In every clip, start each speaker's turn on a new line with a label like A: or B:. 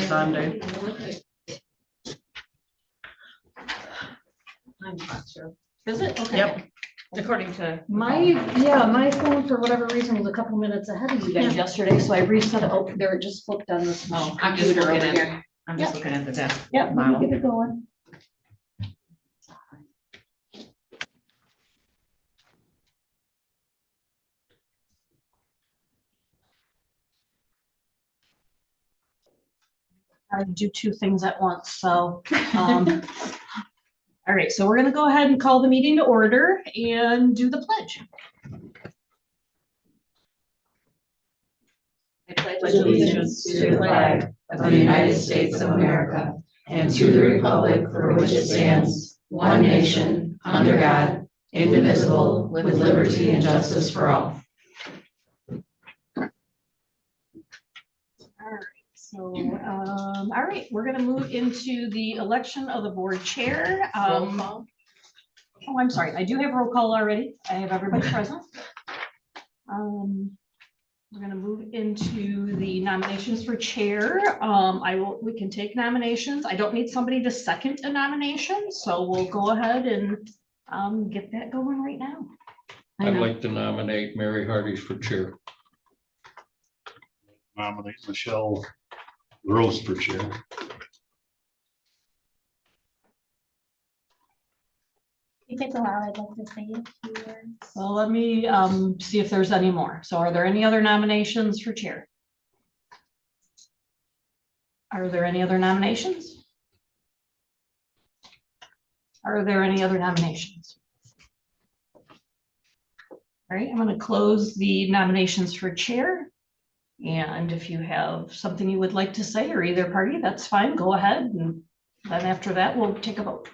A: Sunday.
B: I'm not sure.
C: Is it? Okay.
A: Yep.
B: According to
C: My phone for whatever reason was a couple minutes ahead of you guys yesterday, so I reset it. Oh, there it just flipped on this.
B: I'm just
C: computer
B: looking
C: over
B: at
C: here.
B: I'm just looking at the desk.
C: Yep, let me get it going. I do two things at once, so. All right, so we're gonna go ahead and call the meeting to order and do the pledge.
B: I pledge
D: Allegiance to the flag of the United States of America and to the republic for which it stands, one nation, under God, indivisible, with liberty and justice for all.
C: So, all right, we're gonna move into the election of the board chair. Oh, I'm sorry, I do have roll call already. I have everybody present. We're gonna move into the nominations for chair. We can take nominations. I don't need somebody to second a nomination, so we'll go ahead and get that going right now.
E: I'd like to nominate Mary Hardy's for chair.
F: Nominate Michelle Rose for chair.
D: If it's allowed, I'd like to say a few words.
C: So let me see if there's any more. So are there any other nominations for chair? Are there any other nominations? Are there any other nominations? All right, I'm going to close the nominations for chair. And if you have something you would like to say, or either party, that's fine, go ahead. And then after that, we'll take a vote.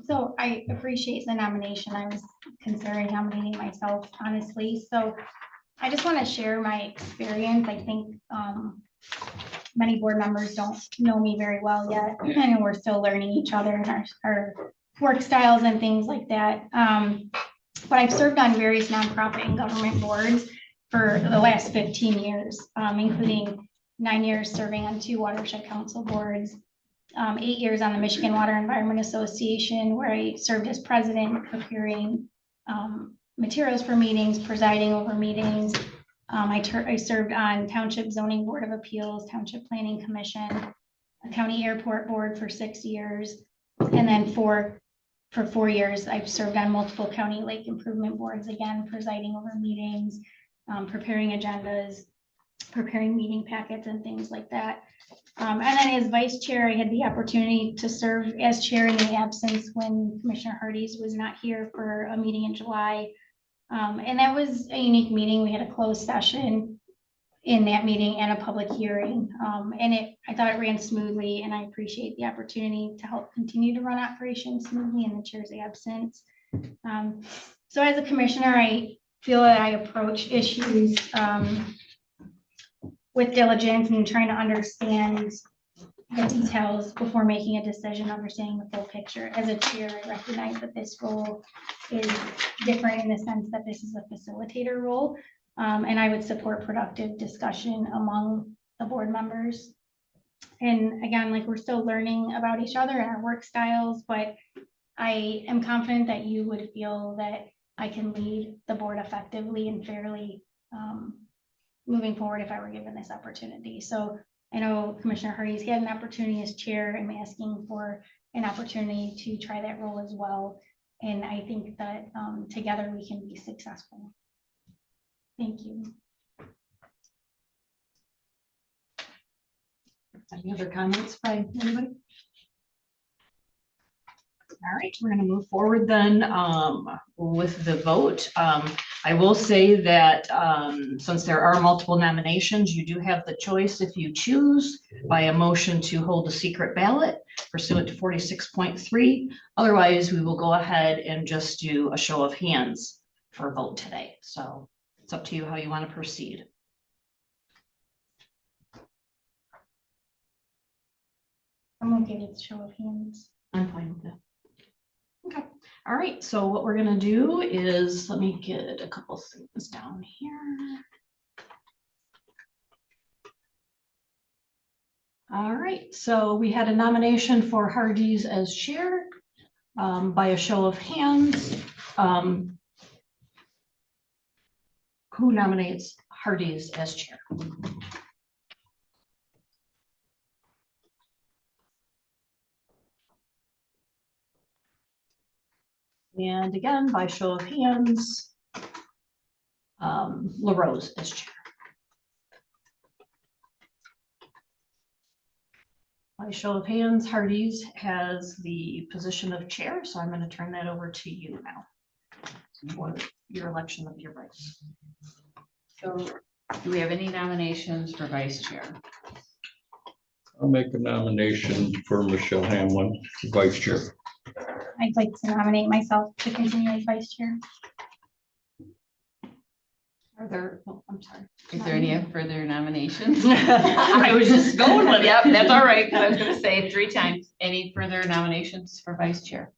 D: So I appreciate the nomination. I was considering nominating myself, honestly. So I just want to share my experience. I think many board members don't know me very well yet, and we're still learning each other and our work styles and things like that. But I've served on various nonprofit and government boards for the last 15 years, including 9 years serving on 2 watershed council boards, 8 years on the Michigan Water Environment Association, where I served as president, preparing materials for meetings, presiding over meetings. I served on Township Zoning Board of Appeals, Township Planning Commission, a county airport board for 6 years, and then for 4 years, I've served on multiple county lake improvement boards, again, presiding over meetings, preparing agendas, preparing meeting packets and things like that. And then as vice chair, I had the opportunity to serve as chair in the absence when Commissioner Hardy's was not here for a meeting in July. And that was a unique meeting. We had a closed session in that meeting and a public hearing. And I thought it ran smoothly, and I appreciate the opportunity to help continue to run operations smoothly in the chair's absence. So as a commissioner, I feel that I approach issues with diligence and trying to understand the details before making a decision, understanding the full picture. As a chair, I recognize that this role is different in the sense that this is a facilitator role, and I would support productive discussion among the board members. And again, like, we're still learning about each other and our work styles, but I am confident that you would feel that I can lead the board effectively and fairly moving forward if I were given this opportunity. So I know Commissioner Hardy's had an opportunity as chair. I'm asking for an opportunity to try that role as well. And I think that together we can be successful. Thank you.
C: Any other comments by anybody? All right, we're going to move forward then with the vote. I will say that since there are multiple nominations, you do have the choice, if you choose, by a motion to hold a secret ballot pursuant to 46.3. Otherwise, we will go ahead and just do a show of hands for a vote today. So it's up to you how you want to proceed.
D: I'm going to give it a show of hands.
C: I'm fine with that. Okay. All right. So what we're going to do is, let me get a couple things down here. All right, so we had a nomination for Hardee's as chair by a show of hands. Who nominates Hardee's as chair? And again, by show of hands, LaRose as chair. By show of hands, Hardee's has the position of chair, so I'm going to turn that over to you now for your election of your vice.
B: So do we have any nominations for vice chair?
E: I'll make a nomination for Michelle Hamlin, vice chair.
D: I'd like to nominate myself to continue as vice chair.
C: Are there, oh, I'm sorry.
B: Is there any further nominations?
C: I was just going with it.
B: Yep, that's all right. I was gonna say 3 times. Any further nominations for vice chair?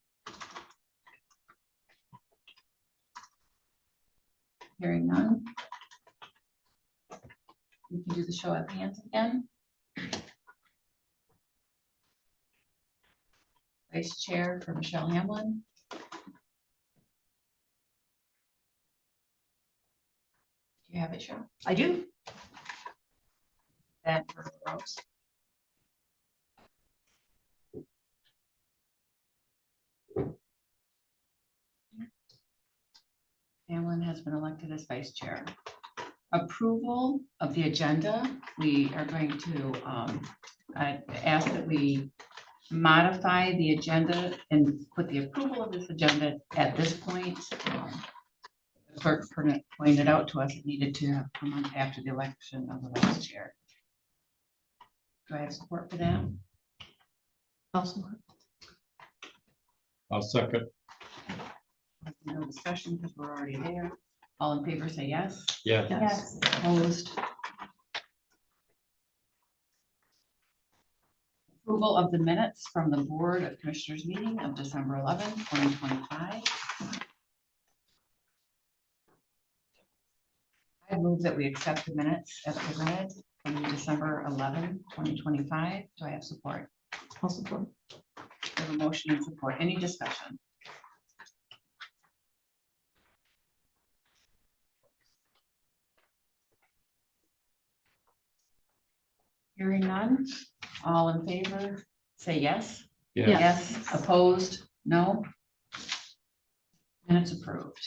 B: Hearing none. We can do the show of hands again. Vice chair for Michelle Hamlin. Do you have it, Cheryl?
C: I do.
B: That for Rose. Hamlin has been elected as vice chair. Approval of the agenda. We are going to ask that we modify the agenda and put the approval of this agenda at this point. The clerk pointed out to us it needed to have come on after the election of the vice chair. Do I have support for that?
C: Also,
F: I'll second.
B: No discussion because we're already there. All in favor say yes.
F: Yeah.
D: Yes.
C: opposed.
B: Approval of the minutes from the Board of Commissioners meeting of December 11, 2025. I move that we accept the minutes as presented from December 11, 2025. Do I have support?
C: I'll support.
B: We have a motion and support. Any discussion? Hearing none. All in favor, say yes.
F: Yeah.
B: Yes. Opposed? No. And it's approved.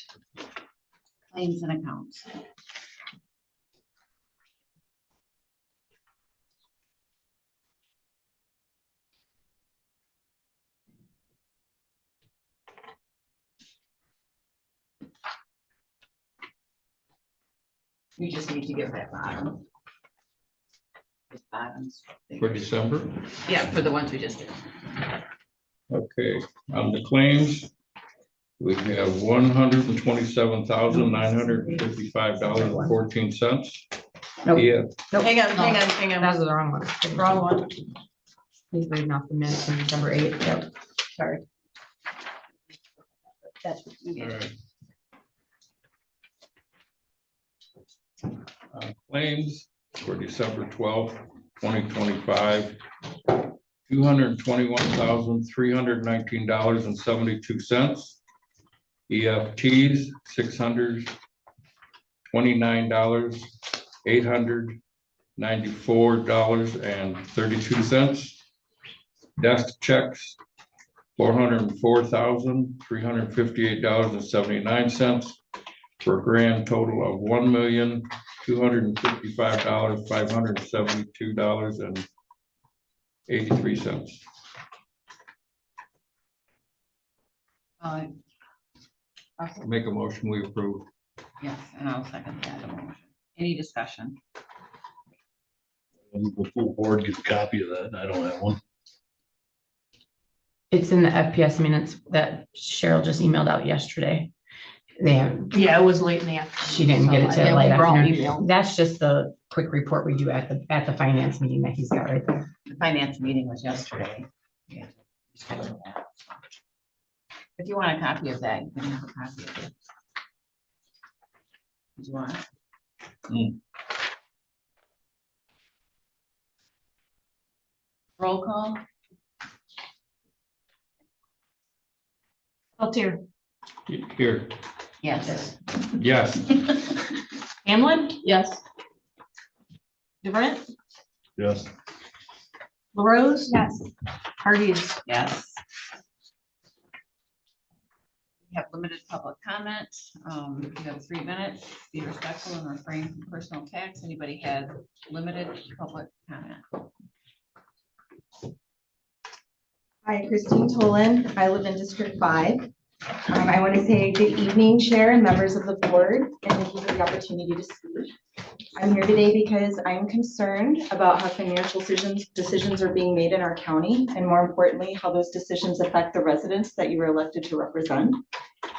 B: Claims and accounts. You just need to give that bottom. These bottoms.
E: For December.
B: Yeah, for the ones we just did.
E: Okay, on the claims, we have $127,955.14.
B: Nope.
E: Yeah,
A: Nope.
B: Hang on,
A: No.
B: hang on.
A: That was the wrong one.
B: Wrong one.
A: He's reading off the minutes from December 8th. Yep.
B: Sorry. That's what you
E: all
B: get.
E: right. Claims for December 12th, 2025, $221,319.72. EFTs, $629,894.32. Desk checks, $404,358.79, for a grand total of $1,255,572.83. Make a motion, we approve.
B: Yes, and I'll second that motion. Any discussion?
F: The full board gets a copy of that. I don't have one.
A: It's in the FPS minutes that Cheryl just emailed out yesterday. They have,
C: Yeah, it was late in the afternoon.
A: she didn't get it
C: so,
A: to
C: yeah,
A: light
C: we brought
A: afternoon.
C: email.
A: That's just the quick report we do at the finance meeting that he's got right there.
B: The finance meeting was yesterday. Yeah. If you want a copy of that, you can have a copy of it. Do you want? Roll call?
C: Altier,
E: Here,
B: Yes.
E: yes,
C: Hamlin,
A: Yes.
C: DeVrent,
F: Yes.
C: LaRose,
D: Yes.
C: Hardees.
B: Yes. We have limited public comment. You have 3 minutes. Be respectful and refrain from personal attacks. Anybody have limited public comment?
G: Hi, Christine Tolan. I live in District 5. I want to say good evening, Chair and members of the board, and thank you for the opportunity to speak. I'm here today because I'm concerned about how financial decisions are being made in our county, and more importantly, how those decisions affect the residents that you were elected to represent.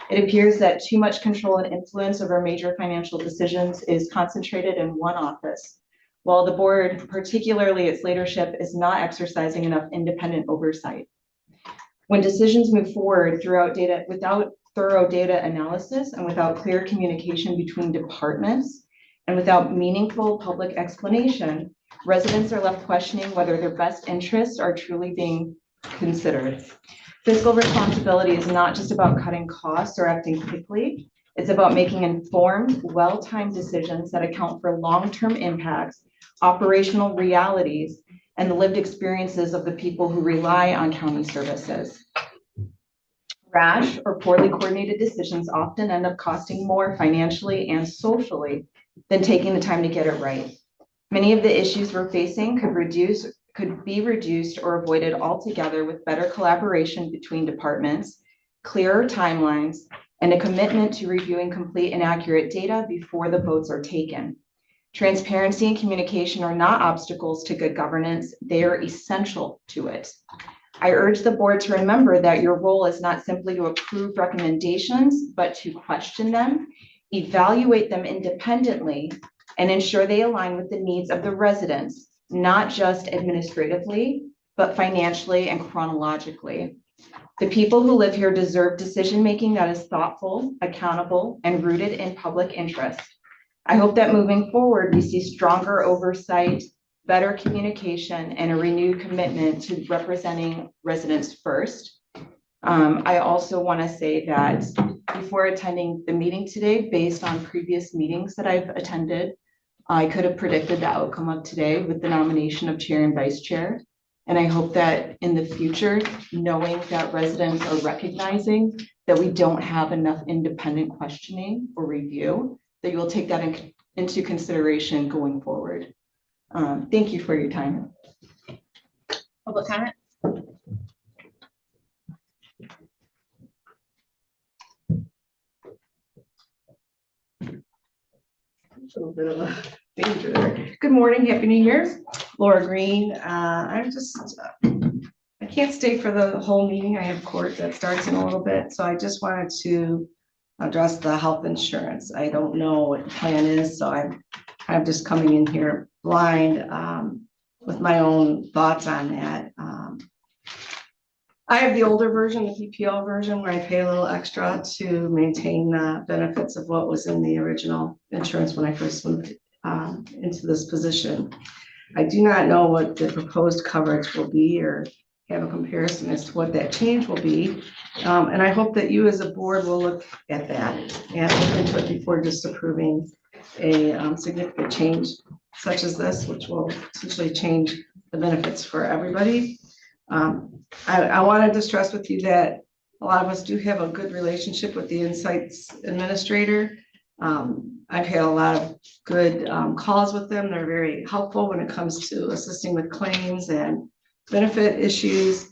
G: It appears that too much control and influence over major financial decisions is concentrated in one office, while the board, particularly its leadership, is not exercising enough independent oversight. When decisions move forward without thorough data analysis and without clear communication between departments and without meaningful public explanation, residents are left questioning whether their best interests are truly being considered. Fiscal responsibility is not just about cutting costs or acting quickly. It's about making informed, well-timed decisions that account for long-term impacts, operational realities, and the lived experiences of the people who rely on county services. Rash or poorly coordinated decisions often end up costing more financially and socially than taking the time to get it right. Many of the issues we're facing could be reduced or avoided altogether with better collaboration between departments, clearer timelines, and a commitment to reviewing complete and accurate data before the votes are taken. Transparency and communication are not obstacles to good governance, they are essential to it. I urge the board to remember that your role is not simply to approve recommendations, but to question them, evaluate them independently, and ensure they align with the needs of the residents, not just administratively, but financially and chronologically. The people who live here deserve decision-making that is thoughtful, accountable, and rooted in public interest. I hope that moving forward, we see stronger oversight, better communication, and a renewed commitment to representing residents first. I also want to say that before attending the meeting today, based on previous meetings that I've attended, I could have predicted the outcome of today with the nomination of chair and vice chair. And I hope that in the future, knowing that residents are recognizing that we don't have enough independent questioning or review, that you will take that into consideration going forward. Thank you for your time.
B: Public comment?
H: A little bit of a danger there. Good morning, happy New Year. Laura Green. I can't stay for the whole meeting. I have court that starts in a little bit, so I just wanted to address the health insurance. I don't know what the plan is, so I'm just coming in here blind with my own thoughts on that. I have the older version, the PPO version, where I pay a little extra to maintain the benefits of what was in the original insurance when I first moved into this position. I do not know what the proposed coverage will be or have a comparison as to what that change will be. And I hope that you as a board will look at that and look into it before just approving a significant change such as this, which will potentially change the benefits for everybody. I wanted to stress with you that a lot of us do have a good relationship with the Insights administrator. I've had a lot of good calls with them. They're very helpful when it comes to assisting with claims and benefit issues.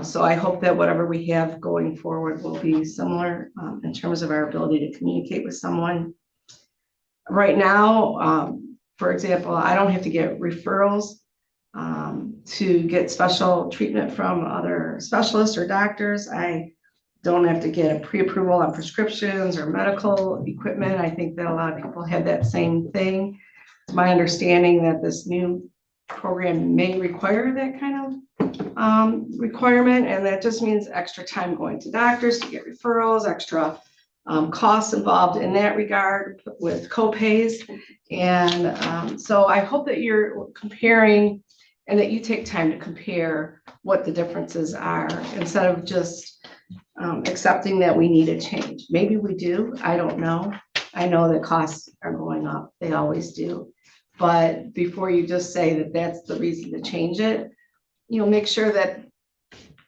H: So I hope that whatever we have going forward will be similar in terms of our ability to communicate with someone. Right now, for example, I don't have to get referrals to get special treatment from other specialists or doctors. I don't have to get a pre-approval on prescriptions or medical equipment. I think that a lot of people have that same thing. It's my understanding that this new program may require that kind of requirement, and that just means extra time going to doctors to get referrals, extra costs involved in that regard with co-pays. And so I hope that you're comparing and that you take time to compare what the differences are instead of just accepting that we need a change. Maybe we do, I don't know. I know that costs are going up, they always do. But before you just say that that's the reason to change it, make sure that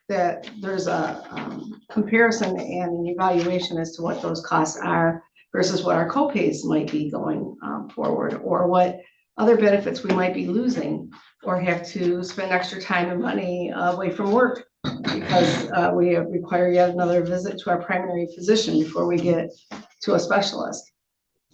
H: there's a comparison and an evaluation as to what those costs are versus what our co-pays might be going forward, or what other benefits we might be losing, or have to spend extra time and money away from work because we require yet another visit to our primary physician before we get to a specialist.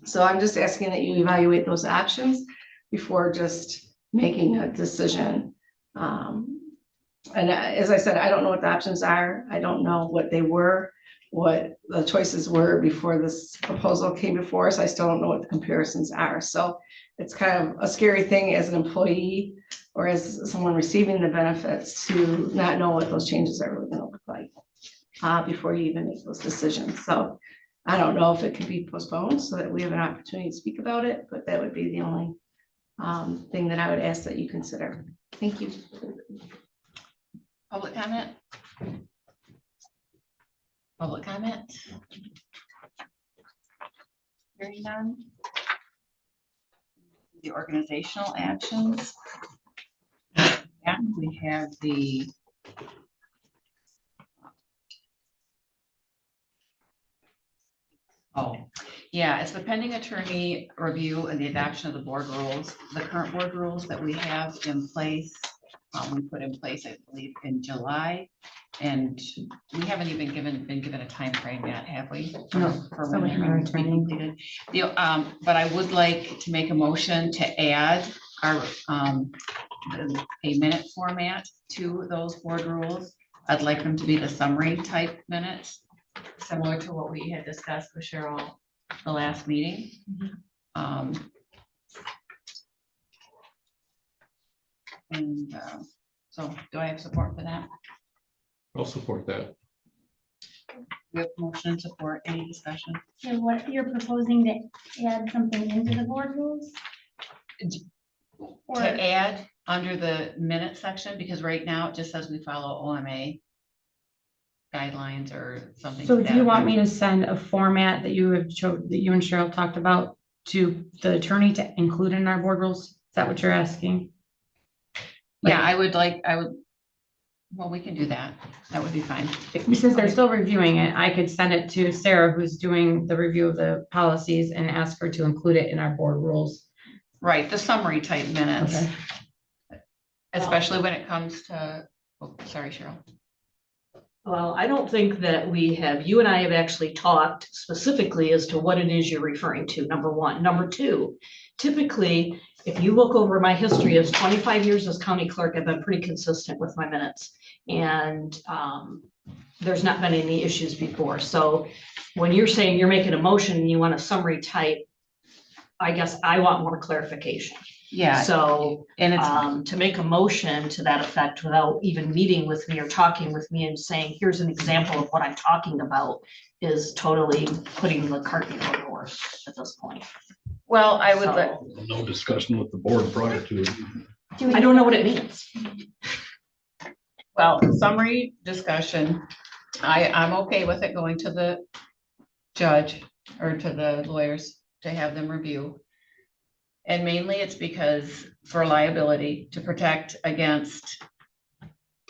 H: So I'm just asking that you evaluate those options before just making a decision. And as I said, I don't know what the options are. I don't know what they were, what the choices were before this proposal came before us. I still don't know what the comparisons are. So it's kind of a scary thing as an employee or as someone receiving the benefits to not know what those changes are really going to look like before you even make those decisions. So I don't know if it can be postponed so that we have an opportunity to speak about it, but that would be the only thing that I would ask that you consider. Thank you.
B: Public comment? Public comment? Hearing none. The organizational actions. And we have the it's the pending attorney review and the adoption of the board rules. The current board rules that we have in place, we put in place, I believe, in July. And we haven't even been given a time frame yet, have we?
A: No,
B: For
A: so
B: when
A: we
B: they're
A: haven't
B: going to be
A: returned.
B: completed. But I would like to make a motion to add our a minute format to those board rules. I'd like them to be the summary type minutes, similar to what we had discussed with Cheryl the last meeting. So do I have support for that?
E: I'll support that.
B: We have motion support, any discussion?
D: So what you're proposing to add something into the board rules? Or,
B: To add under the minute section, because right now it just says we follow OMA guidelines or something.
A: So
B: to
A: do
B: that
A: you want
B: effect.
A: me to send a format that you have that you and Cheryl talked about to the attorney to include in our board rules? Is that what you're asking?
B: Yeah, well, we can do that. That would be fine.
A: Since they're still reviewing it, I could send it to Sarah, who's doing the review of the policies, and ask her to include it in our board rules.
B: Right, the summary type minutes,
A: Okay.
B: especially when it comes to, oh, sorry, Cheryl.
C: Well, I don't think that you and I have actually talked specifically as to what it is you're referring to, number one. Number two, typically, if you look over my history as 25 years as county clerk, I've been pretty consistent with my minutes. And there's not been any issues before. So when you're saying you're making a motion and you want a summary type, I guess I want more clarification.
B: Yeah.
C: So
B: And it's,
C: to make a motion to that effect without even meeting with me or talking with me and saying, here's an example of what I'm talking about, is totally putting the cart before the horse at this point.
B: well, I would
C: So,
B: let,
F: No discussion with the board prior to it.
C: I don't know what it means.
B: well, summary discussion, I'm okay with it going to the judge or to the lawyers to have them review. And mainly it's because for liability, to protect against,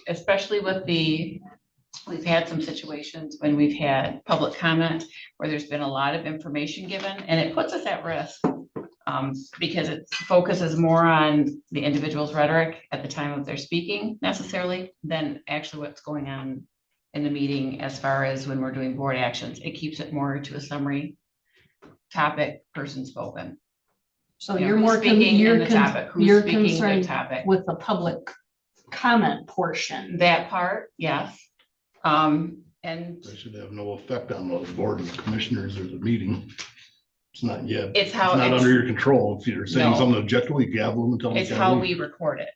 B: especially with we've had some situations when we've had public comment where there's been a lot of information given, and it puts us at risk because it focuses more on the individual's rhetoric at the time of their speaking necessarily than actually what's going on in the meeting as far as when we're doing board actions. It keeps it more to a summary topic, person spoken.
C: So
B: You know,
C: you're more,
B: who's speaking in the
C: con-
B: topic, who's
C: you're
B: speaking the
C: concerned
B: topic.
C: with the public comment portion.
B: That part, yes. And
F: That should have no effect on the board of commissioners or the meeting. It's not yet.
B: it's how,
F: It's not
B: it's,
F: under your control. If you're saying
B: No.
F: something objectively, gavel them and tell them.
B: it's how we record it.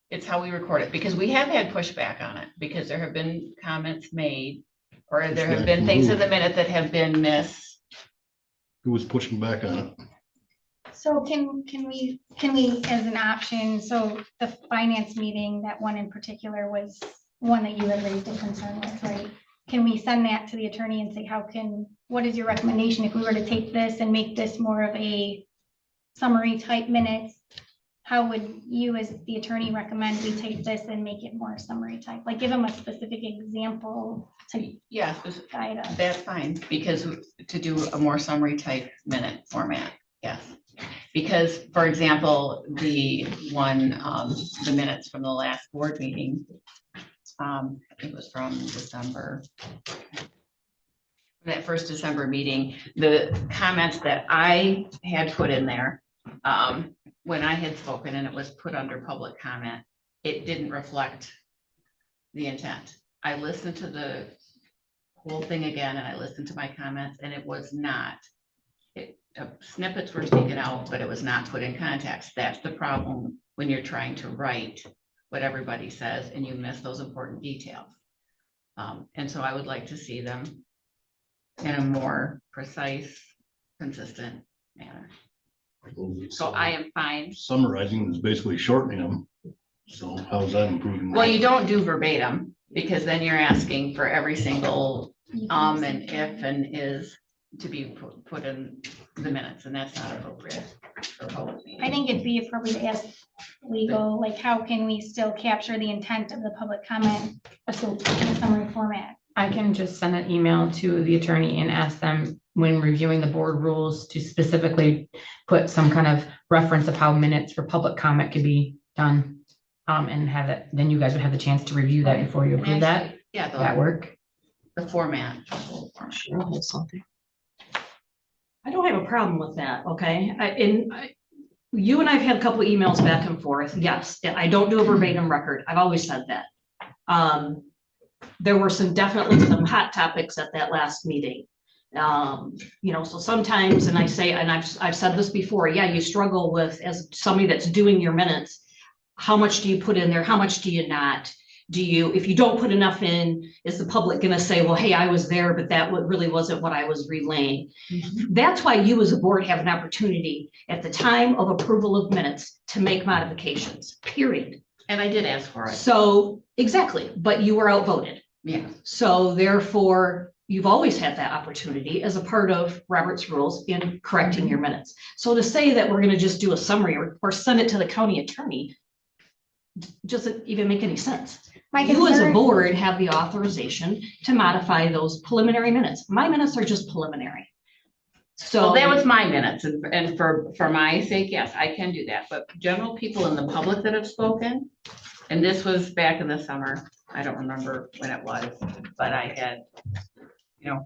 B: It's how we record it, because we have had pushback on it, because there have been comments made, or there have
F: Pushback
B: been
F: from
B: things
F: who?
B: in the minute that have been
F: Who was pushing back on it?
D: So can we, as an option, so the finance meeting, that one in particular was one that you had raised a concern with, right? Can we send that to the attorney and say, what is your recommendation if we were to take this and make this more of a summary type minutes? How would you as the attorney recommend we take this and make it more summary type? Like give them a specific example to
B: Yeah,
D: guide us.
B: that's fine, because to do a more summary type minute format, yes. Because, for example, the minutes from the last board meeting, it was from December. That first December meeting, the comments that I had put in there, when I had spoken and it was put under public comment, it didn't reflect the intent. I listened to the whole thing again and I listened to my comments and it was not, snippets were taken out, but it was not put in context. That's the problem when you're trying to write what everybody says and you miss those important details. And so I would like to see them in a more precise, consistent manner. So I am fine.
F: Summarizing is basically shortening them. So how's that improving?
B: Well, you don't do verbatim because then you're asking for every single and if and is to be put in the minutes, and that's not appropriate for public meeting.
D: I think it'd be appropriate to ask legal, like how can we still capture the intent of the public comment in a summary format?
A: I can just send an email to the attorney and ask them when reviewing the board rules to specifically put some kind of reference of how minutes for public comment could be done. And have it, then you guys would have the chance to review that before you
B: And
A: approve that.
B: actually, yeah,
A: That work?
B: the format.
C: Sure, hold something. I don't have a problem with that, okay? You and I've had a couple of emails back and forth. Yes, I don't do a verbatim record. I've always said that. There were definitely some hot topics at that last meeting. So sometimes, and I've said this before, yeah, you struggle with, as somebody that's doing your minutes, how much do you put in there? How much do you not? If you don't put enough in, is the public going to say, well, hey, I was there, but that really wasn't what I was relaying. Mm-hmm. That's why you as a board have an opportunity at the time of approval of minutes to make modifications, period.
B: And I did ask for it.
C: So exactly, but you were outvoted.
B: Yeah.
C: So therefore, you've always had that opportunity as a part of Robert's rules in correcting your minutes. So to say that we're going to just do a summary or send it to the county attorney doesn't even make any sense. You as a board have the authorization to modify those preliminary minutes. My minutes are just preliminary. So
B: well, that was my minutes, and for my sake, yes, I can do that. But general people in the public that have spoken, and this was back in the summer, I don't remember when it was, but I had,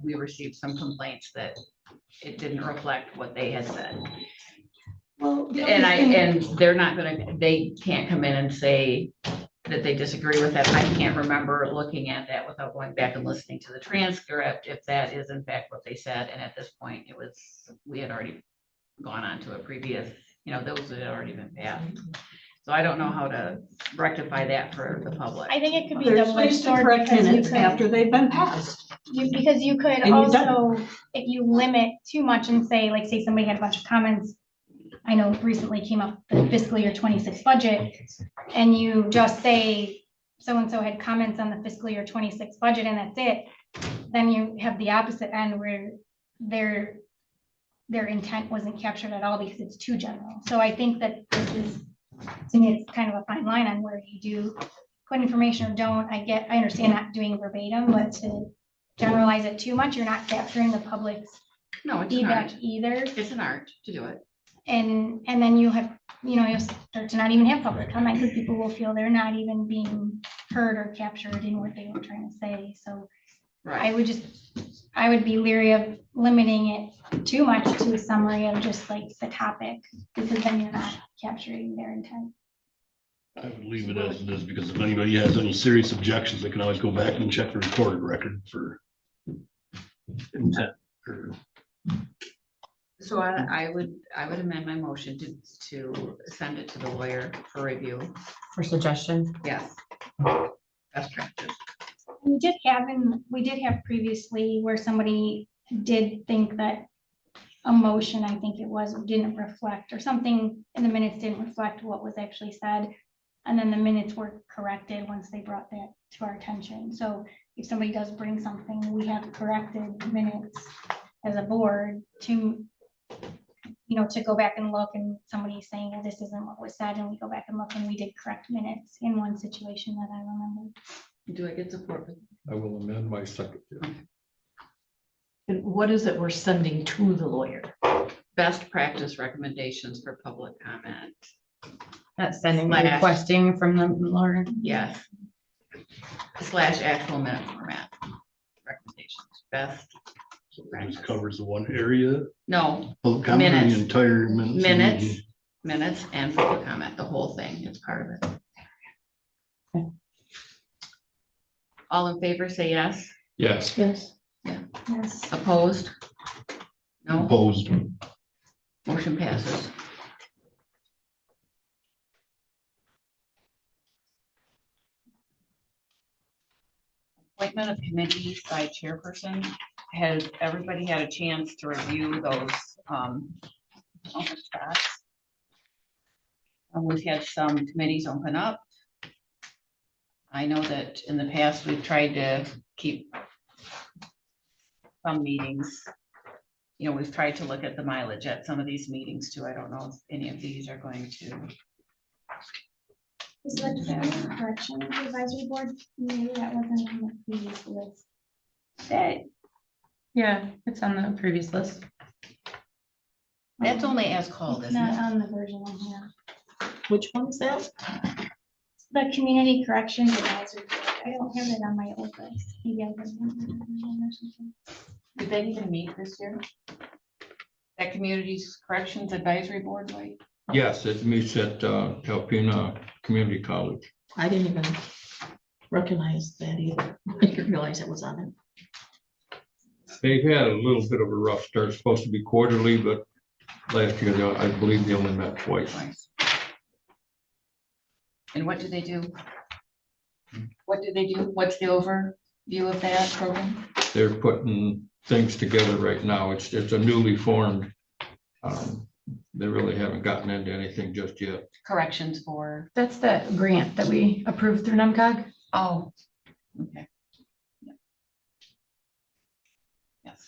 B: we received some complaints that it didn't reflect what they had said.
C: Well,
B: and they can't come in and say that they disagree with that. I can't remember looking at that without going back and listening to the transcript, if that is in fact what they said. And at this point, we had already gone on to a previous, those had already been passed. So I don't know how to rectify that for the public.
D: I think it could be
C: there's ways to correct minutes after they've been passed.
D: Because you could also, if you limit too much and say somebody had a bunch of comments, I know recently came up the fiscal year 26 budget, and you just say so-and-so had comments on the fiscal year 26 budget and that's it, then you have the opposite end where their intent wasn't captured at all because it's too general. So I think that this is, to me, it's kind of a fine line on where you do put information or don't. I understand not doing verbatim, but to generalize it too much, you're not capturing the public's feedback either.
B: It's an art to do it.
D: And then you have, you'll start to not even have public comment because people will feel they're not even being heard or captured in what they were trying to say. So right. I would be leery of limiting it too much to a summary of just the topic, because then you're not capturing their intent.
F: I would leave it as it is, because if anybody has any serious objections, they can always go back and check the recorded record for intent.
B: So I would amend my motion to send it to the lawyer for review.
A: For suggestion?
B: Yes. Best practice.
D: We did have previously where somebody did think that a motion, I think it was, didn't reflect, or something in the minutes didn't reflect what was actually said. And then the minutes were corrected once they brought that to our attention. So if somebody does bring something, we have corrected minutes as a board to, you know, to go back and look, and somebody's saying, well, this isn't what was said, and we go back and look, and we did correct minutes in one situation that I remember.
B: Do I get support?
E: I will amend my second.
C: And what is it we're sending to the lawyer?
B: Best practice recommendations for public comment.
A: That's sending,
B: Slash.
A: requesting from the lawyer.
B: Yes. / actual minute format. Recommendations, best.
F: This
B: practice.
F: covers the one area.
B: No,
F: Public comment, the
B: Minutes.
F: entire minutes.
B: minutes and public comment, the whole thing is part of it. All in favor, say yes.
E: Yes.
C: Yes.
D: Yes.
B: Opposed? No,
F: Opposed.
B: motion passes. Appointment of committees by chairperson. Has everybody had a chance to review those open spots? We've had some committees open up. I know that in the past, we've tried to keep some meetings. You know, we've tried to look at the mileage at some of these meetings too. I don't know if any of these are going to.
D: Is the correction advisory board, maybe that wasn't on the previous list.
A: Yeah, it's on the previous list.
B: That's only as called,
D: It's
B: isn't
D: not
B: it?
D: on the version on here.
C: Which one is that?
D: The community corrections advisory board, I don't have it on my old list. Maybe I was. Or something.
B: Did they even meet this year? That Communities Corrections Advisory Board, like?
E: Yes, it meets at Alpena Community College.
C: I didn't even recognize that either. I didn't realize it was on it.
E: They've had a little bit of a rough start. It's supposed to be quarterly, but last year, I believe they only met twice.
B: Twice. And what do they do? What do they do? What's the overview of that program?
E: They're putting things together right now. It's a newly formed. They really haven't gotten into anything just yet.
B: Corrections for,
A: That's the grant that we approved through NEMCOG.
B: oh, okay. Yes.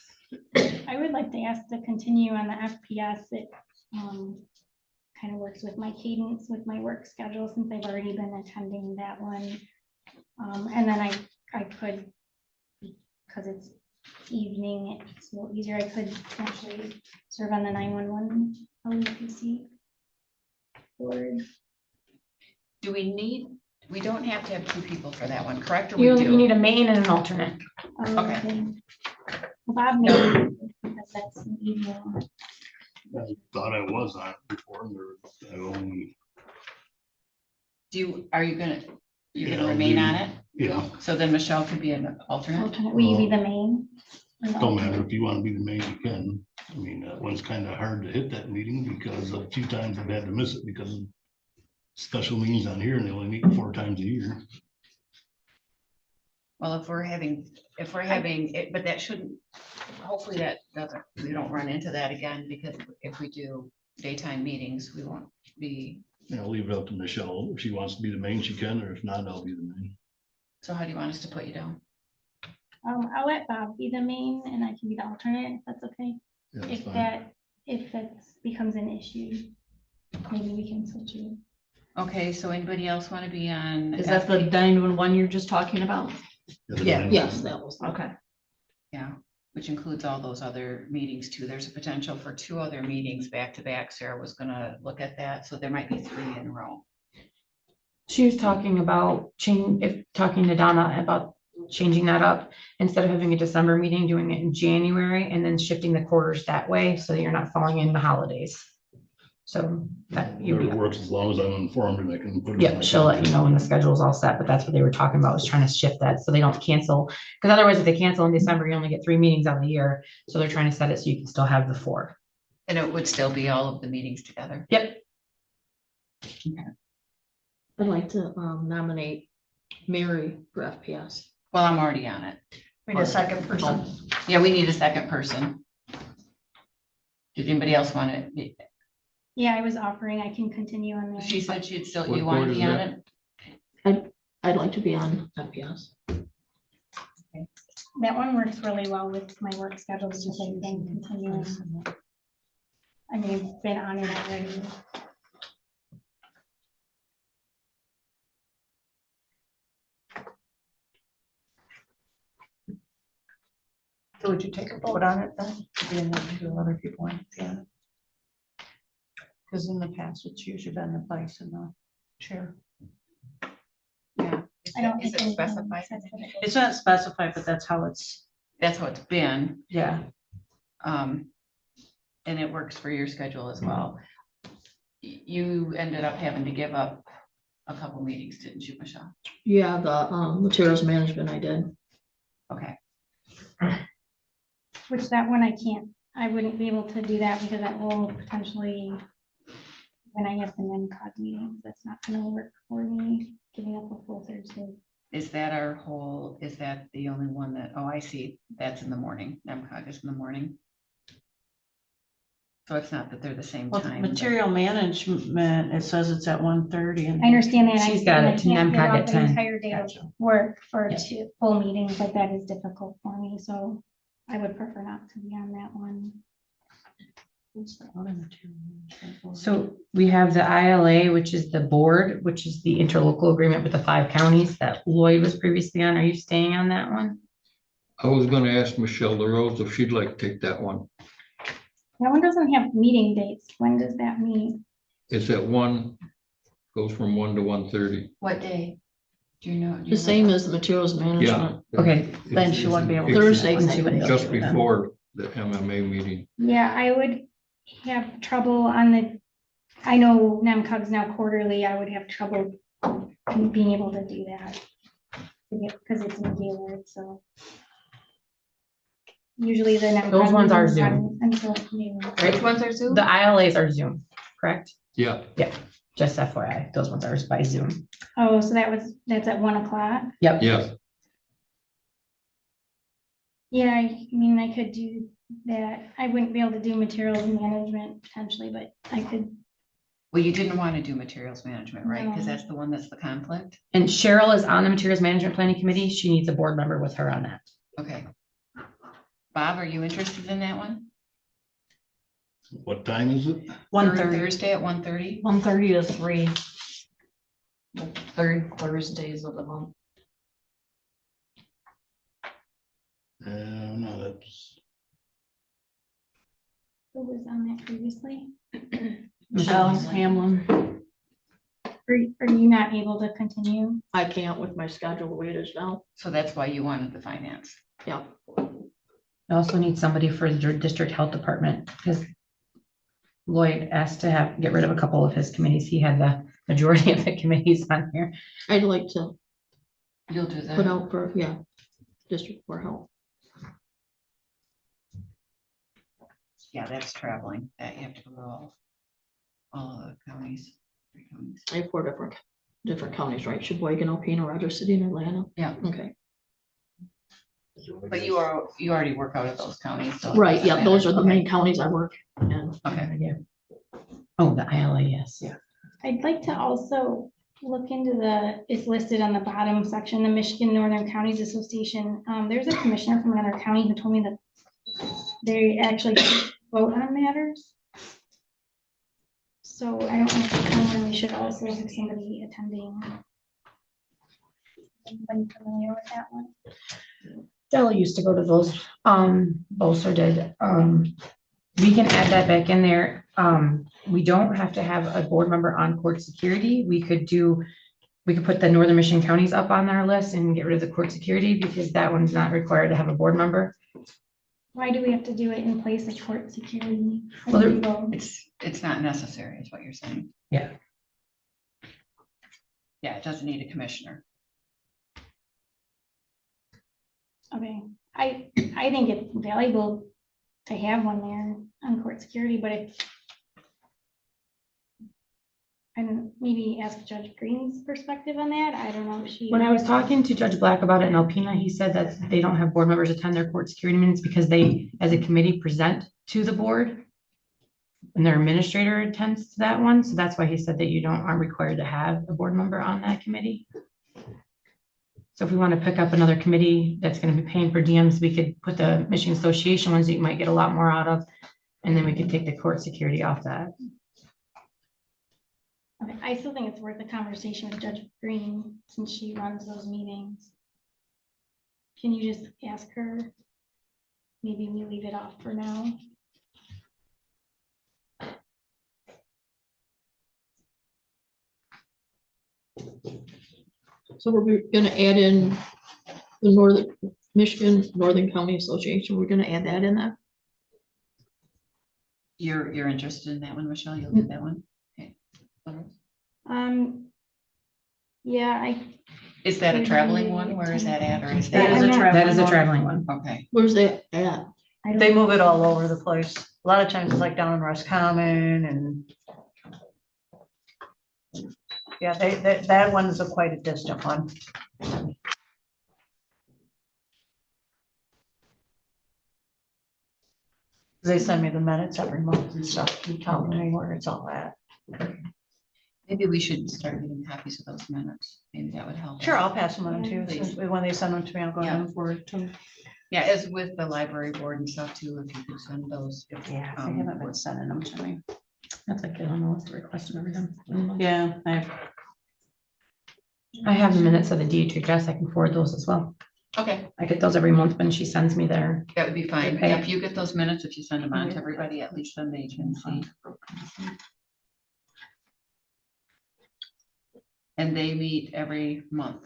D: I would like to ask to continue on the FPS. It kind of works with my cadence, with my work schedule, since I've already been attending that one. And then I could, because it's evening, it's a little easier, I could actually serve on the 911 LEPC board.
B: Do we need, we don't have to have two people for that one, correct? Or we
A: You
B: do?
A: need a main and an alternate.
B: Okay.
D: Bob, maybe, because that's an evening.
F: I thought I was on it before, and there, I only,
B: Are you gonna, you're
F: Yeah,
B: gonna
F: I'll
B: remain
F: do-
B: on it?
F: yeah,
B: So then Michelle could be an alternate?
D: Alternate, will you be the main? or the
F: don't
D: alternate?
F: matter if you want to be the main, you can. I mean, that one's kind of hard to hit that meeting because a few times I've had to miss it because of special meetings on here and they only meet 4 times a year.
B: Well, if we're having it, but that shouldn't, hopefully that doesn't, we don't run into that again, because if we do daytime meetings, we won't be.
F: You know, leave it up to Michelle. If she wants to be the main, she can, or if not, I'll be the main.
B: So how do you want us to put you down?
D: I'll let Bob be the main and I can be the alternate, if that's okay.
F: Yeah, that's fine.
D: If that becomes an issue, maybe we can switch you.
B: Okay, so anybody else want to be on?
C: Is that the 911 you're just talking about?
F: Yeah.
C: Yes, that was, okay.
B: Yeah, which includes all those other meetings too. There's a potential for 2 other meetings back to back. Sarah was gonna look at that, so there might be 3 in a row.
A: She was talking about talking to Donna about changing that up. Instead of having a December meeting, doing it in January and then shifting the quarters that way so that you're not falling in the holidays. So that you'd
F: It
A: be,
F: works as long as I'm informed and I can put it. on
A: yeah,
F: my
A: she'll let you
F: calendar.
A: know when the schedule's all set, but that's what they were talking about, was trying to shift that so they don't cancel. Because otherwise, if they cancel in December, you only get 3 meetings out of the year. So they're trying to set it so you can still have the 4.
B: And it would still be all of the meetings together.
A: Yep.
C: I'd like to nominate Mary for FPS.
B: Well, I'm already on it.
C: We need a second person.
B: Yeah, we need a second person. Did anybody else want it?
D: Yeah, I was offering, I can continue on there.
B: She said she'd still,
E: What
B: you want
E: board
B: to
E: is
B: be on
E: that?
B: it?
C: I'd like to be on FPS.
D: That one works really well with my work schedule, it's just like been continuing. I mean, I've been on it already.
H: So would you take a vote on it then? Being that two other people on, yeah. Because in the past, it's usually been the vice and the chair.
B: Yeah.
D: I don't
B: Is
D: think
B: it
D: anything
B: specified?
D: says that it is.
H: It's not specified, but that's how it's,
B: That's how it's been.
H: yeah.
B: And it works for your schedule as well. You ended up having to give up a couple meetings, didn't you, Michelle?
C: Yeah, the materials management I did.
B: Okay,
D: Which that one I can't, I wouldn't be able to do that because that will potentially, when I have the NCOG meetings, that's not gonna work for me, giving up a full Thursday.
B: is that the only one that, oh, I see, that's in the morning, NEMCOG is in the morning. So it's not that they're the same
H: Well,
B: time. but-
H: material management, it says it's at 1:30 and.
D: I understand that.
A: She's got
D: I
A: it to
D: can't give
A: NEMCOG
D: up
A: at
D: an
A: 10.
D: entire day of
H: Gotcha.
D: work for
A: Yeah.
D: two full meetings, like that is difficult for me, so I would prefer not to be on that one.
H: What's the other material management?
A: So we have the ILA, which is the board, which is the interlocal agreement with the 5 counties that Lloyd was previously on. Are you staying on that one?
E: I was gonna ask Michelle LaRose if she'd like to take that one.
D: That one doesn't have meeting dates. When does that meet?
E: It's at 1, goes from 1 to 1:30.
B: What day? Do you know?
C: The same as the materials
E: Yeah.
C: management.
A: Okay.
H: Then she wouldn't be able to.
C: Thursday.
A: Then she wouldn't be able
E: Just
A: to do that.
E: before the MMA meeting.
D: Yeah, I would have trouble on the, I know NEMCOG's now quarterly, I would have trouble being able to do that. Because it's in Gaylord, so. Usually the NEMCOG.
A: Those ones are
D: meetings
A: Zoom.
D: run Until noon.
B: Which ones are Zoom?
A: The ILAs are Zoom, correct?
E: Yeah,
A: Just FYI, those ones are by Zoom.
D: Oh, so that's at 1:00.
A: Yep.
E: yeah.
D: Yeah, I mean, I could do that. I wouldn't be able to do materials management potentially, but I could.
B: Well, you didn't want to do materials management, right? Because
D: No.
B: that's the one that's the conflict.
A: And Cheryl is on the Materials Management Planning Committee. She needs a board member with her on that.
B: Okay. Bob, are you interested in that one?
F: What time is it?
H: 1:30.
B: Thursday at 1:30?
C: 1:30 to 3. The third Thursdays of the month.
F: No, that's,
D: Who was on that previously?
C: Michelle Hamlin.
D: Are you not able to continue?
C: I can't with my schedule the way it is now.
B: So that's why you wanted the finance.
C: Yeah.
A: I also need somebody for the district health department because Lloyd asked to get rid of a couple of his committees. He had the majority of the committees on here.
C: I'd like to
B: You'll do
C: put
B: that.
C: out for, district for help.
B: Yeah, that's traveling. That you have to go to all of the counties. 3 counties.
C: I have 4 different counties, right? Sheboygan, Alpena, Rogers City, and Atlanta.
B: Yeah.
C: Okay.
B: But you already work out of those counties, so. it
C: Right,
B: doesn't
C: yeah, those are
B: matter.
C: the main counties I work in.
B: Okay.
A: Yeah. Oh, the ILA, yes.
H: Yeah.
D: I'd like to also look into it's listed on the bottom section, the Michigan Northern Counties Association. There's a commissioner from another county who told me that they actually vote on matters. So I don't know if we should also have somebody attending. Anybody familiar with that one?
A: Stella used to go to those, Bolser did, we can add that back in there. We don't have to have a board member on court security. We could put the Northern Michigan counties up on our list and get rid of the court security because that one's not required to have a board member.
D: Why do we have to do it in place of court security?
A: Well, there-
B: It's not necessary, is what you're saying.
A: Yeah.
B: Yeah, it doesn't need a commissioner.
D: Okay, I think it's valuable to have one there on court security, but and maybe ask Judge Green's perspective on that. I don't know if she.
A: When I was talking to Judge Black about it in Alpena, he said that they don't have board members attend their court security meetings because they, as a committee, present to the board. and their administrator attends to that one, so that's why he said that aren't required to have a board member on that committee. So if we want to pick up another committee that's going to be paying for DMs, we could put the Michigan Association ones that you might get a lot more out of, and then we could take the court security off that.
D: Okay, I still think it's worth a conversation with Judge Green since she runs those meetings. Can you just ask her? Maybe we leave it off for now.
I: So we're gonna add in the Northern County Association. We're gonna add that in there.
B: You're interested in that one, Michelle? You'll do that one? Okay.
D: Yeah,
B: Is that a traveling one? Where is that at? Or is
C: That is
B: that?
C: a traveling
A: That is a
C: one.
A: traveling one.
B: Okay.
I: Where's that at?
D: I don't
J: They
D: know.
J: move it all over the place. A lot of times it's like down in Roscommon and. Yeah, that one is quite a distant one. They send me the minutes every month and stuff, and tell me where it's all at.
B: Maybe we should start getting copies of those minutes. Maybe that would help.
J: Sure, I'll pass them on too,
B: Please.
J: since when they send them to me, I'll go ahead and forward it to them.
B: Yeah, as with the library board and stuff too, if you could send those.
J: Yeah, they haven't been sending them to me.
A: That's like, I don't know, what's the request every time.
J: Yeah,
A: I have the minutes of the DHHS. I can forward those as well.
B: Okay,
A: I get those every month when she sends me their.
B: that would be fine.
A: Okay.
B: Yeah, if you get those minutes, if you send them on to everybody, at least then they can see. And they meet every month.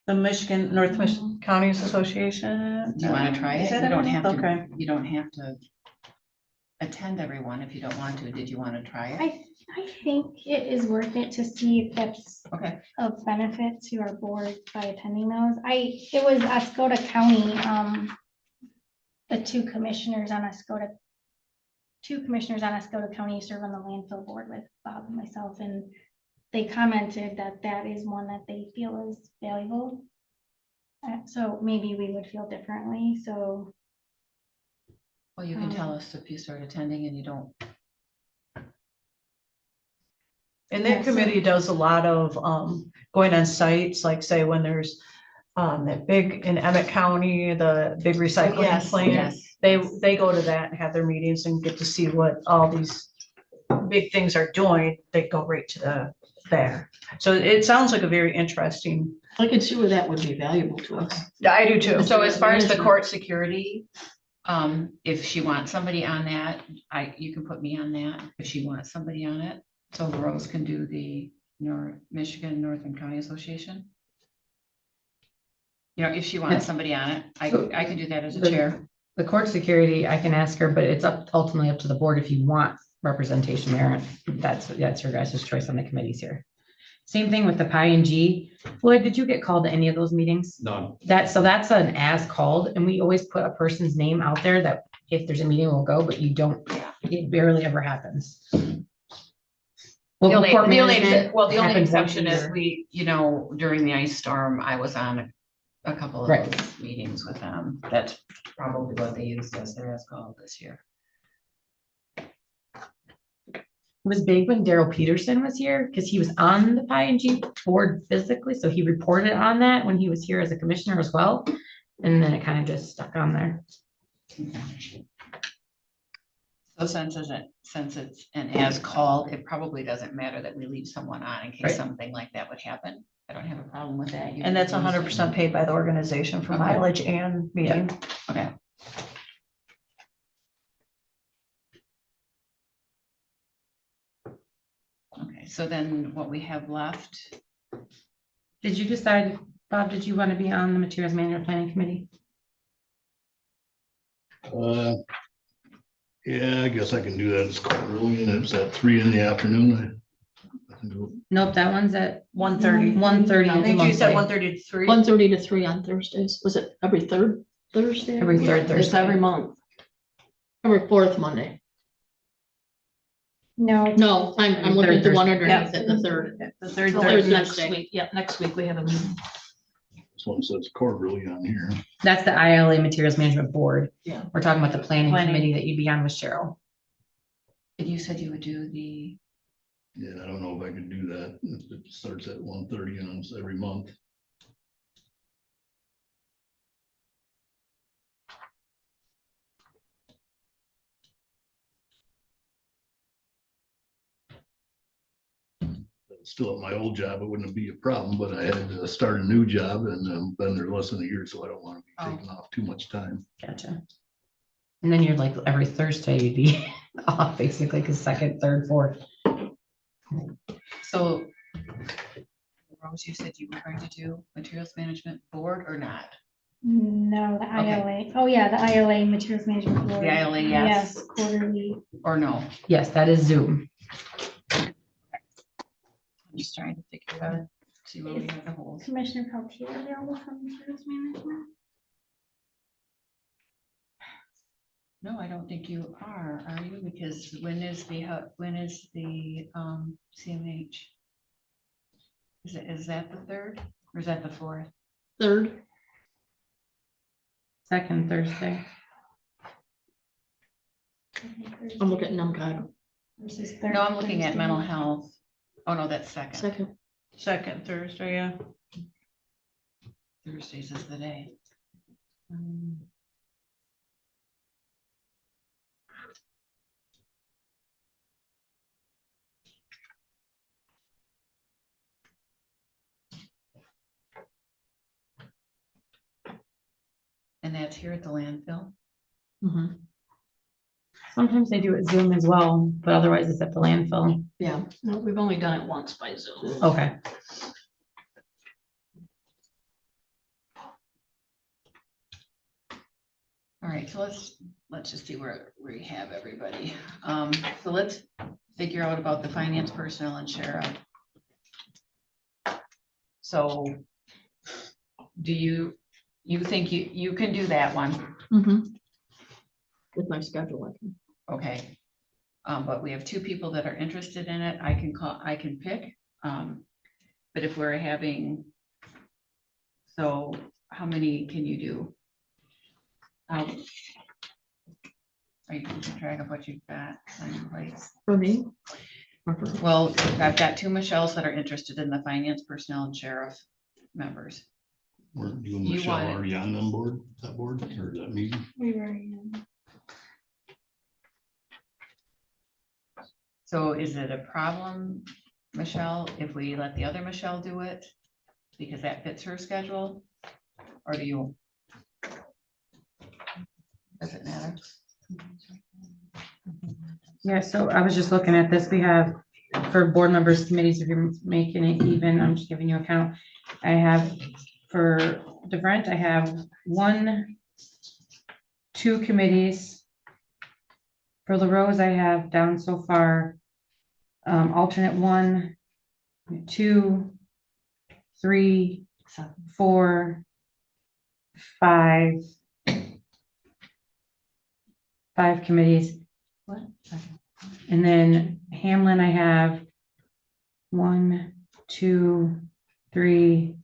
J: the North Michigan Counties Association.
B: Do you want to try it?
J: Is that
B: You don't
J: every
B: have
J: month?
B: to,
J: Okay.
B: you don't have to attend everyone if you don't want to. Did you want to try it?
D: I think it is worth it to see if that's
B: Okay,
D: of benefit to our board by attending those. It was Ascota County, the two commissioners on Ascota County serve on the landfill board with Bob and myself, and they commented that that is one that they feel is valuable. So maybe we would feel differently, so.
B: well, you can tell us if you start attending and you don't.
J: And
D: Yeah,
J: that
D: so-
J: committee does a lot of going on sites, like say when there's that big in Emmett County, the big recycling
B: Yes,
J: plant.
B: yes.
J: They go to that and have their meetings and get to see what all these big things are doing. They go right to there. So it sounds like a very interesting.
I: I can see where that would be valuable to us.
J: I do too.
B: So as far as the court security, if she wants somebody on that, you can put me on that if she wants somebody on it. So Rose can do the Michigan Northern County Association. You know, if she wants somebody on it, I can do that as a chair.
A: The court security, I can ask her, but it's ultimately up to the board if you want representation there. That's your guys' choice on the committees here. Same thing with the Pi and G. Floyd, did you get called to any of those meetings?
E: None.
A: So that's an as called, and we always put a person's name out there that if there's a meeting, we'll go, but you don't, it barely ever happens. Well,
B: The only
A: court management
B: the only
A: happens once a
B: exception is
A: year.
B: during the ice storm, I was on a couple of
A: Right.
B: those meetings with them. That's probably what they used as their as called this year.
A: It was big when Daryl Peterson was here because he was on the Pi and G board physically, so he reported on that when he was here as a commissioner as well. And then it kind of just stuck on there.
B: So since it's an as called, it probably doesn't matter that we leave someone on in case
A: Right.
B: something like that would happen. I don't have a problem with that. You
J: And that's
B: can use
J: 100% paid by the organization for
B: Okay.
J: mileage and meeting.
B: Okay. Okay, so then what we have left,
A: Did you decide, Bob, did you want to be on the materials management planning committee?
F: Yeah, I guess I can do that. It's quite early and it's at 3 in the afternoon. I can do it.
A: Nope, that one's at
J: 1:30.
A: 1:30.
J: I think you said
A: Monthly.
J: 1:30 to 3.
I: 1:30 to 3 on Thursdays. Was it every third Thursday?
A: Every third
I: It's
A: Thursday.
I: every month. Every fourth Monday.
D: No.
I: No, I'm looking at the one underneath
J: Yeah.
I: it, the third.
J: The third
I: The third
J: Thursday.
I: next week. Yep, next week we have a meeting.
F: one says quarterly on here.
A: That's the ILA Materials Management Board.
I: Yeah.
A: We're talking about the planning
J: Planning.
A: committee that you'd be on with Cheryl.
B: And you said you would do the,
F: Yeah, I don't know if I could do that. It starts at 1:30 and it's every month. Still at my old job, it wouldn't be a problem, but I had to start a new job and been there less than a year, so I don't want to be
B: Oh.
F: taking off too much time.
A: Gotcha. And then you're like every Thursday you'd be off basically, because second, third, fourth.
B: so Rose, you said you were going to do materials management board or not?
D: No, the
B: Okay.
D: ILA. Oh, yeah, the ILA Materials Management Board.
B: The ILA, yes.
D: Yes, quarterly.
B: Or no?
A: Yes, that is Zoom.
B: I'm just trying to figure it out, see where we have the holes.
D: Commissioner Peltier available for materials management?
B: No, I don't think you are you? Because when is the CMH? Is that the third or is that the fourth?
I: Third,
A: Second Thursday.
I: I'm looking at NUMCOG,
D: Versus third
B: No, I'm looking at
D: Thursday.
B: mental health. Oh, no, that's second.
I: second.
J: Thursday, yeah.
B: Thursdays is the day. And that's here at the landfill.
A: Mhm. Sometimes they do it Zoom as well, but otherwise it's at the landfill.
I: Yeah, no, we've only done it once by Zoom.
A: Okay.
B: All right, so let's just see where we have everybody. So let's figure out about the finance personnel and sheriff. So do you think you can do that one?
I: Mhm. With my schedule, I can.
B: Okay. But we have two people that are interested in it. I can pick. But if we're having, so how many can you do? Are you keeping track of what you've got on your plate?
I: For me?
B: Well, I've got two Michelles that are interested in the finance personnel and sheriff members.
F: Weren't you and
B: You
F: Michelle
B: want it.
F: already on them board, that board, or that meeting?
D: We were,
B: So is it a problem, Michelle, if we let the other Michelle do it? Because that fits her schedule? Or do you? Does it matter?
A: Yeah, so I was just looking at this. We have for board members, committees, if you're making it even, I'm just giving you a count. I have for DeVrent, I have 2 committees. For LaRose, I have down so far, alternate 1, 2, 3, 4, 5 committees.
B: What?
A: And then Hamlin, I have 1, 2, 3,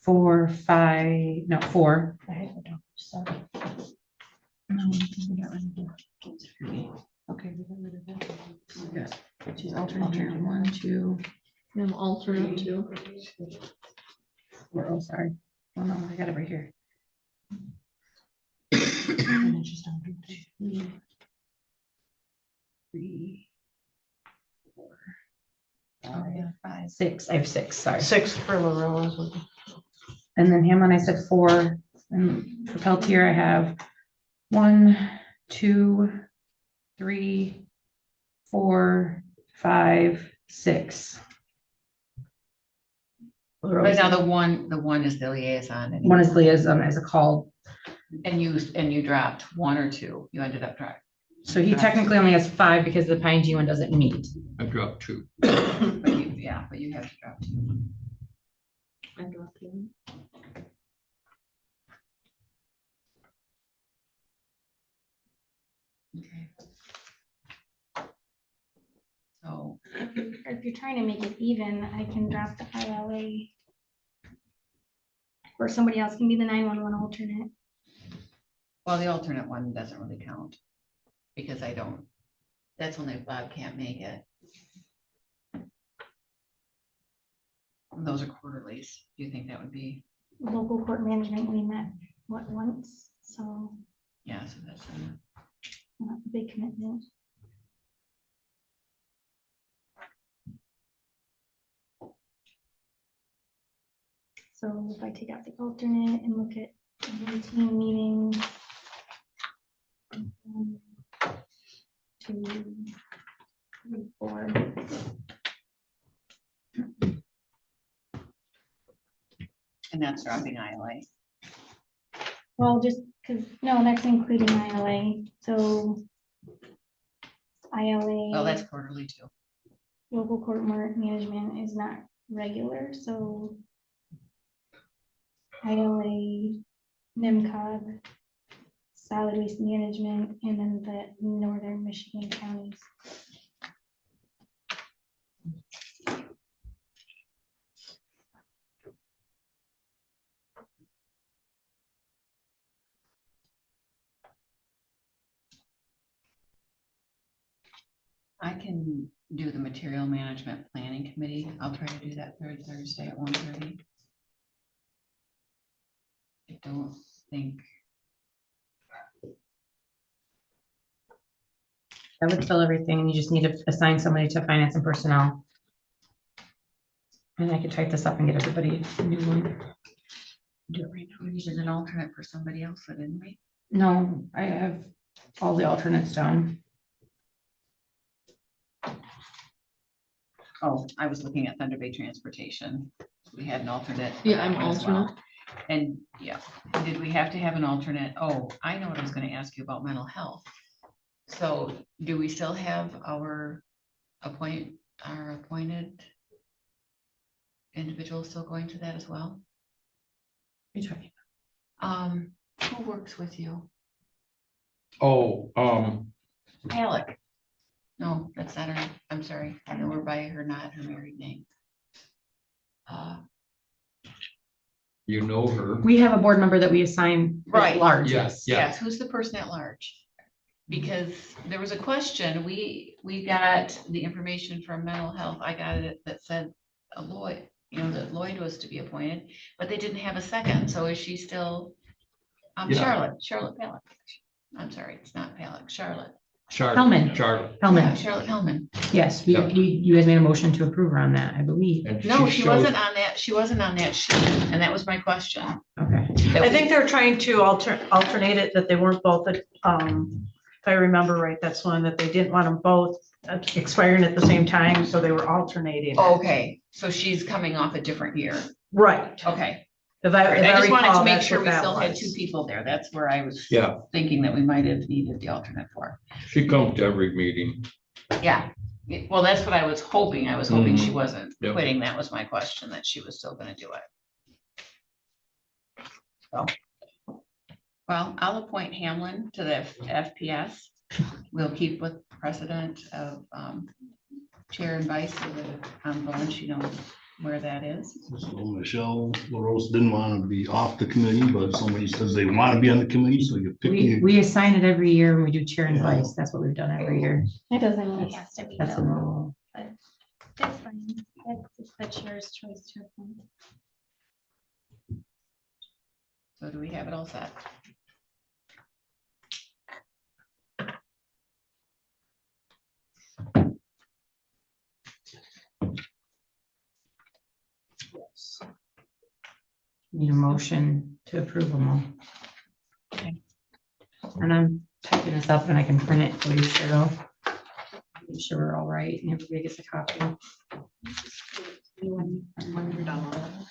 A: 4, 5, no, 4. Okay. She's alternate 1, 2.
I: I'm alternate too.
A: Oh, sorry. Oh, no, I got it right here. 3, 4, 5, 6. I have 6, sorry.
J: 6 for LaRose.
A: And then Hamlin, I said 4. And for Peltier, I have 1, 2, 3, 4, 5, 6.
B: But now the one is the liaison. and
A: One is liaison as a call.
B: And you dropped 1 or 2. You ended up dropping.
A: So he technically only has 5 because the Pine G one doesn't meet.
E: I dropped 2.
B: But you have to drop 2.
I: I dropped one.
B: Okay. So,
D: if you're trying to make it even, I can drop the ILA. or somebody else can be the 911 alternate.
B: Well, the alternate one doesn't really count because that's only if Bob can't make it. And those are quarterlies. Do you think that would be,
D: Local court management, we met, what, once, so
B: yeah, so that's,
D: not a big commitment. So if I take out the alternate and look at routine meetings. 1, 2, 3, 4.
B: and that's dropping ILA.
D: Well, just because, no, that's including ILA, so. ILA.
B: Well, that's quarterly too.
D: Local court management is not regular, so. ILA, NIMCOG, solid waste management, and then the northern Michigan counties.
B: I can do the material management planning committee. I'll try to do that third Thursday at 1:30. I don't think,
A: I would fill everything and you just need to assign somebody to finance and personnel. And I can type this up and get everybody a new one.
B: do it right now. We needed an alternate for somebody else, so didn't we?
A: No, I have all the alternates down.
B: Oh, I was looking at Thunder Bay Transportation. We had an alternate. for
I: Yeah,
B: that
I: I'm
B: one as well.
I: alternate.
B: And yeah, did we have to have an alternate? Oh, I know what I was gonna ask you about mental health. So do we still have our appointed individual still going to that as well?
A: You're talking-
B: Who works with you?
E: Oh,
B: Alec. No, that's not her. I'm sorry. I know her by her, not her married name.
E: you know her.
A: We have a board member that we assign at
B: Right.
A: large.
E: Yes,
B: Yes, who's the person at large? Because there was a question, we got the information from mental health, I got it that said Lloyd, that Lloyd was to be appointed, but they didn't have a second, so is she still?
E: Yeah.
B: Charlotte Palick. I'm sorry, it's not Palick, Charlotte.
A: Hellman.
E: Charlotte.
A: Hellman,
B: Charlotte Hellman.
A: yes,
E: Yeah.
A: you guys made a motion to approve her on that, I believe.
E: And
B: No, she
E: shows-
B: wasn't on that, sheet, and that was my question.
A: Okay,
J: I think they're trying to alternate it, that they weren't both, if I remember right, that's one that they didn't want them both expiring at the same time, so they were alternating.
B: Okay, so she's coming off a different year.
J: Right.
B: Okay.
J: If
B: I just wanted to
J: recall,
B: make
J: that's
B: sure
J: what
B: we
J: that
B: still had
J: was.
B: two people there. That's where I was
E: Yeah,
B: thinking that we might have needed the alternate for.
E: she comes to every meeting.
B: Yeah, well, that's what I was hoping. I was hoping she wasn't
E: Yep.
B: quitting. That was my question, that she was still gonna do it. So, well, I'll appoint Hamlin to the FPS. We'll keep with precedent of chair and vice so that ongoing, she knows where that is.
F: So Michelle LaRose didn't want to be off the committee, but somebody says they want to be on the committee, so you pick.
A: we assign it every year and we do chair and vice, that's what we've done every year.
D: It doesn't mean it has to be
A: That's the
D: though,
A: rule.
D: but that's fine. That's the chair's choice to appoint.
B: So do we have it all set?
A: Need a motion to approve them all.
B: Okay.
A: And I'm typing this up and I can print it for you, Cheryl. Make sure we're all right and everybody gets a copy.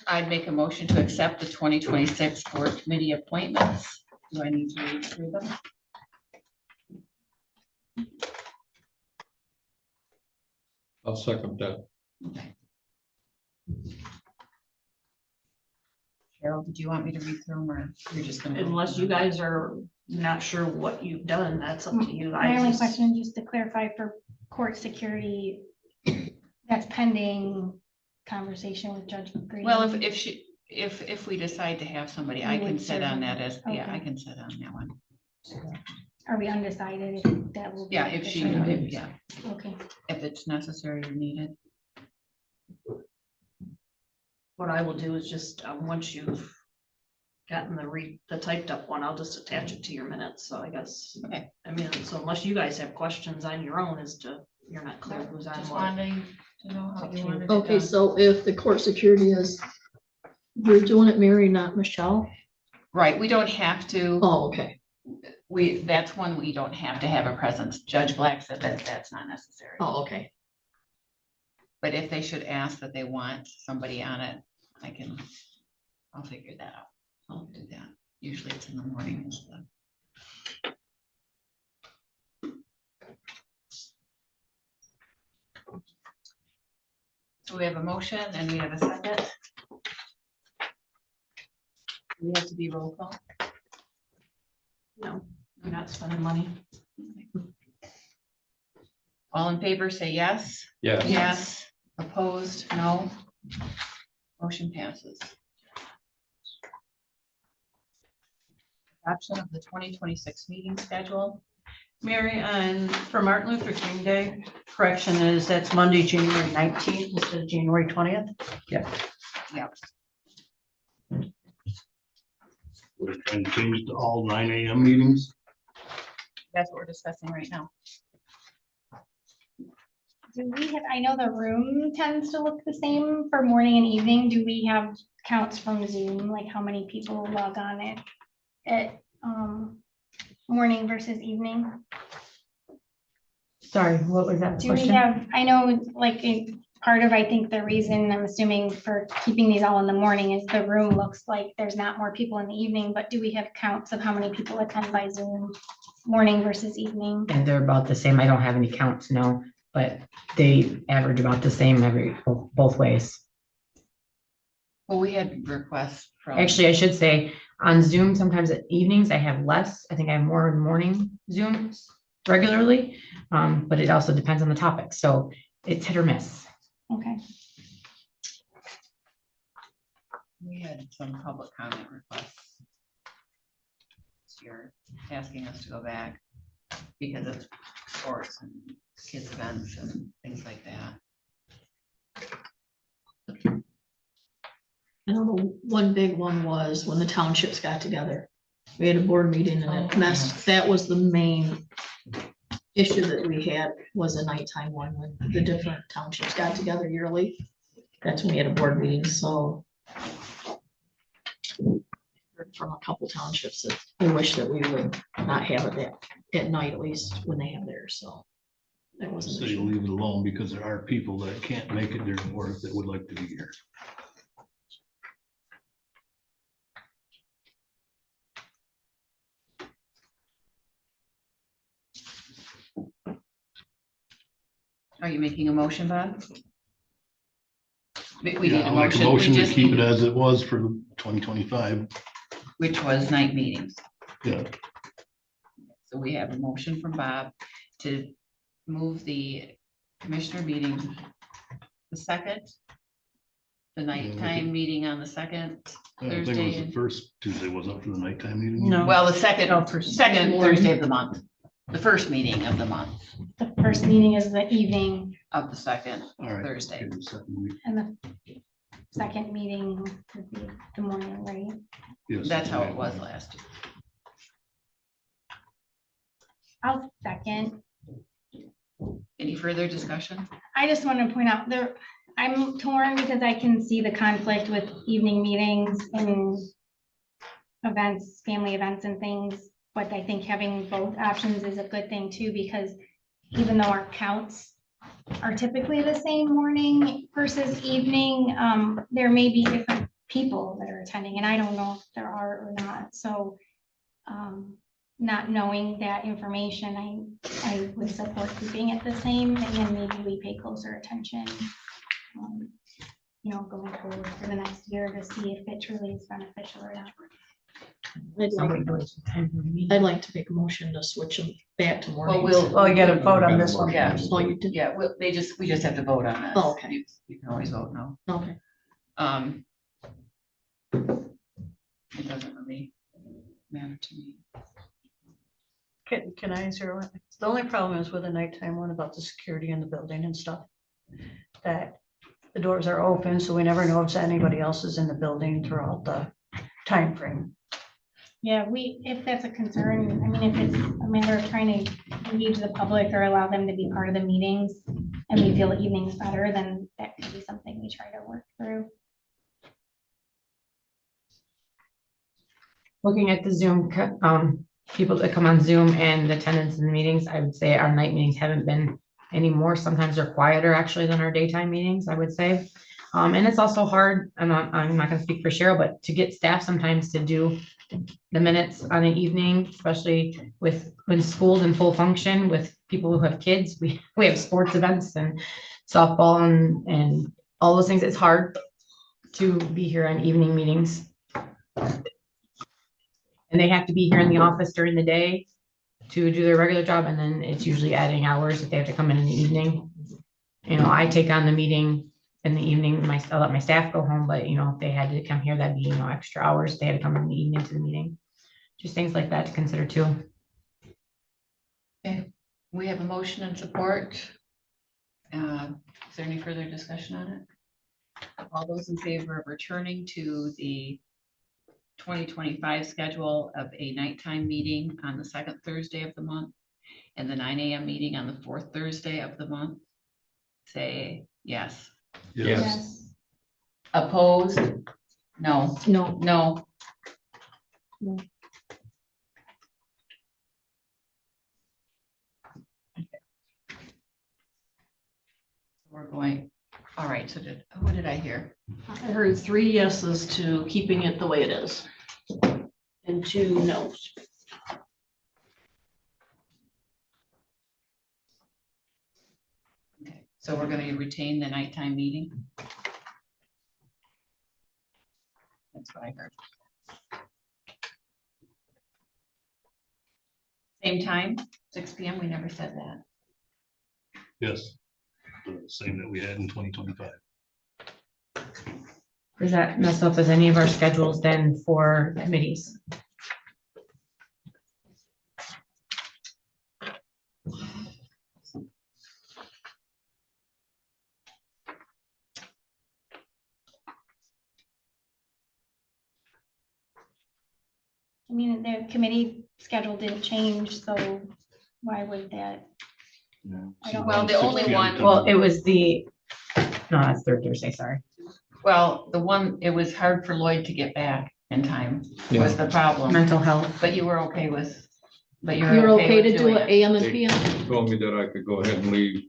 B: I'd make a motion to accept the 2026 board committee appointments. Do I need to read through them?
E: I'll second that.
B: Okay. Cheryl, did you want me to read through them or you're just gonna? go
C: Unless
B: through
C: you
B: them?
C: guys are not sure what you've done, that's up to you
D: My only
C: guys.
D: question, just to clarify for court security, that's pending conversation with Judge Green.
B: Well, if she, If we decide to have somebody, I
D: You
B: can
D: would
B: sit
D: serve
B: on
D: on
B: that
D: it.
B: as, yeah, I
D: Okay.
B: can sit on that one.
D: Are we undecided if that will be?
B: Yeah, if she,
D: official?
B: yeah,
D: Okay,
B: if it's necessary or needed.
C: What I will do is just, once you've gotten the typed up one, I'll just attach it to your minutes, so I guess.
B: Okay.
C: I mean, so unless you guys have questions on your own as to, you're not clear who's on
B: Just
C: what.
B: wanting to know how you wanted it
I: Okay,
B: done.
I: so if the court security is, we're doing it Mary, not Michelle?
B: Right, we don't have to,
I: Oh, okay.
B: that's one we don't have to have a presence. Judge Black said that that's not necessary.
I: Oh, okay.
B: But if they should ask that they want somebody on it, I'll figure that out. I'll do that. Usually it's in the morning. So we have a motion and we have a second. We have to be roll call.
C: No, you're not spending money.
B: All in favor, say yes.
E: Yes.
B: Yes. Opposed, no. Motion passes. Adoption of the 2026 meeting schedule.
J: Mary, for Martin Luther King Day, correction is that's Monday, January 19th instead of January 20th.
F: We're trying to change it to all 9 AM meetings.
B: That's what we're discussing right now.
D: do we have, I know the room tends to look the same for morning and evening. Do we have counts from Zoom, like how many people log on it at morning versus evening?
A: Sorry, what was that
D: Do we
A: question?
D: have, I know, like, part of, I think, the reason, I'm assuming, for keeping these all in the morning is the room looks like there's not more people in the evening, but do we have counts of how many people attend by Zoom, morning versus evening?
A: And they're about the same. I don't have any counts, no, but they average about the same both ways.
B: Well, we had requests from.
A: Actually, I should say on Zoom, sometimes at evenings, I have less. I think I have more in morning Zooms regularly, but it also depends on the topic. So it's hit or miss.
D: Okay,
B: We had some public comment requests this year, asking us to go back because of sports and kids events and things like that.
I: I know the one big one was when the townships got together. We had a board meeting and it messed, that was the main issue that we had, was a nighttime one when the different townships got together yearly. That's when we had a board meeting, so. Heard from a couple townships that they wish that we would not have it at night, at least when they have theirs, so. That wasn't.
F: So
I: an
F: you
I: issue.
F: leave it alone because there are people that can't make it during work that would like to be here.
B: Are you making a motion, Bob? We
F: Yeah,
B: need a
F: I'll make
B: motion. We
F: to
B: just
F: keep it
B: need,
F: as it was for 2025.
B: which was night meetings.
F: Yeah,
B: So we have a motion from Bob to move the commissioner meeting the second, the nighttime meeting on the second
F: I think it
B: Thursday.
F: was the first Tuesday, wasn't it, for the nighttime meeting?
J: No.
B: Well, the second
I: morning.
B: Thursday of the month, the first meeting of the month
D: the first meeting is the evening
B: of the second
F: All right.
B: Thursday.
F: Okay, the second week.
D: and the second meeting would be the morning, right?
F: Yes,
B: That's how it
F: okay.
B: was last year.
D: I'll second.
B: Any further discussion?
D: I just want to point out there, I'm torn because I can see the conflict with evening meetings and events, family events and things. But I think having both options is a good thing too, because even though our counts are typically the same morning versus evening, there may be different people that are attending, and I don't know if there are or not. So not knowing that information, I would support keeping it the same, and then maybe we pay closer attention, going forward for the next year to see if it truly is beneficial or not.
I: I'd like to make a motion to switch them back to morning.
J: Well, you gotta vote on this one.
B: Yeah.
I: Oh, you did?
B: Yeah, we just have to vote on this.
I: Oh, okay.
B: You can always vote no.
I: Okay.
B: It doesn't really matter to me.
J: Can I zero in? The only problem is with the nighttime one about the security in the building and stuff. That the doors are open, so we never know if anybody else is in the building throughout the time frame.
D: Yeah, if that's a concern, I mean, if it's a matter of trying to engage the public or allow them to be part of the meetings, and we feel the evening's better, then that could be something we try to work through.
A: Looking at the Zoom, people that come on Zoom and the attendance in the meetings, I would say our night meetings haven't been any more. Sometimes they're quieter actually than our daytime meetings, I would say. And it's also hard, I'm not gonna speak for Cheryl, but to get staff sometimes to do the minutes on an evening, especially when school's in full function with people who have kids. We have sports events and softball and all those things. It's hard to be here on evening meetings. And they have to be here in the office during the day to do their regular job, and then it's usually adding hours if they have to come in the evening. You know, I take on the meeting in the evening, I'll let my staff go home, but you know, if they had to come here, that'd be, you know, extra hours. They had to come in the evening to the meeting. Just things like that to consider too.
B: Okay, we have a motion and support. Is there any further discussion on it? All those in favor of returning to the 2025 schedule of a nighttime meeting on the second Thursday of the month and the 9 a.m. meeting on the fourth Thursday of the month, say yes.
E: Yes.
B: Opposed? No.
I: No,
B: No. We're going, all right, so what did I hear?
C: I heard 3 yeses to keeping it the way it is. And 2 no's.
B: Okay, so we're gonna retain the nighttime meeting? That's what I heard. Same time, 6 p.m., we never said that.
F: Yes. The same that we had in 2025.
A: Does that mess up with any of our schedules then for committees?
D: I mean, the committee schedule didn't change, so why would that? I don't
B: Well,
D: know.
B: the only
F: 6 p.m.
B: one-
F: to-
A: Well, it was no, that's third Thursday, sorry.
B: Well, it was hard for Lloyd to get back in time, was the problem,
A: Mental health.
B: but you were okay with,
I: you're okay to
B: with
I: do
B: doing
I: it AM and
E: They
I: PM?
E: told me that I could go ahead and leave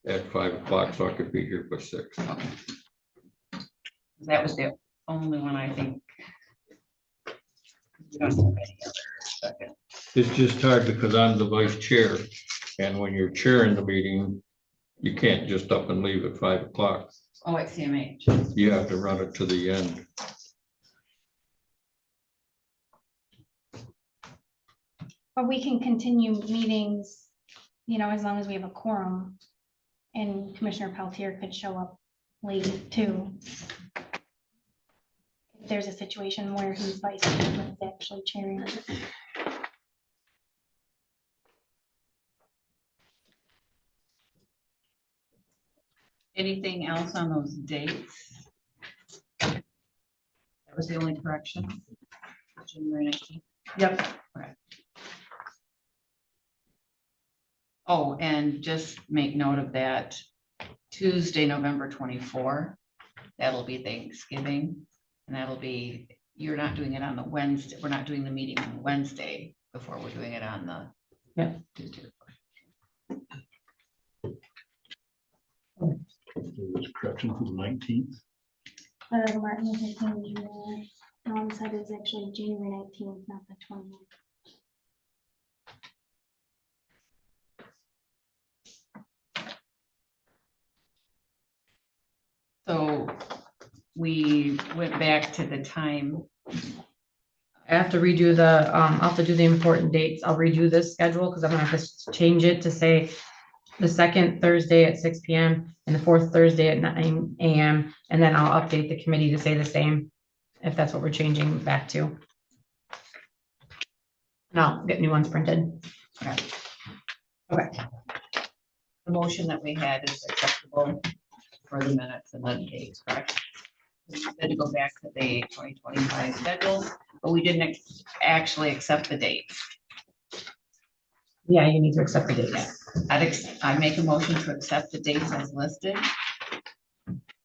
E: at 5 o'clock, so I could be here by 6.
B: That was the only one I think. We don't have any other second.
E: It's just hard because I'm the vice chair, and when you're chairing the meeting, you can't just up and leave at 5 o'clock.
B: Oh, at CMH.
E: You have to run it to the end.
D: But we can continue meetings, you know, as long as we have a quorum. And Commissioner Peltier could show up late too. If there's a situation where he's vice chairman is actually chairing.
B: Anything else on those dates? That was the only correction. January 19th.
J: Yep.
B: Oh, and just make note of that. Tuesday, November 24, that'll be Thanksgiving. And that'll be, you're not doing it on the Wednesday. We're not doing the meeting on Wednesday before we're doing it on the Tuesday.
F: There's a correction for the 19th.
D: Martin Luther King Jr. Dawn said it's actually January 19th, not the 20th.
B: So we went back to the time.
A: I have to redo I'll have to do the important dates. I'll redo this schedule because I'm gonna have to change it to say the second Thursday at 6 p.m. and the fourth Thursday at 9 a.m. And then I'll update the committee to say the same. if that's what we're changing back to. And I'll get new ones printed.
B: The motion that we had is acceptable for the minutes and the dates, correct? We said to go back to the 2025 schedule, but we didn't actually accept the dates.
A: Yeah, you need to accept the dates.
B: I make a motion to accept the dates as listed.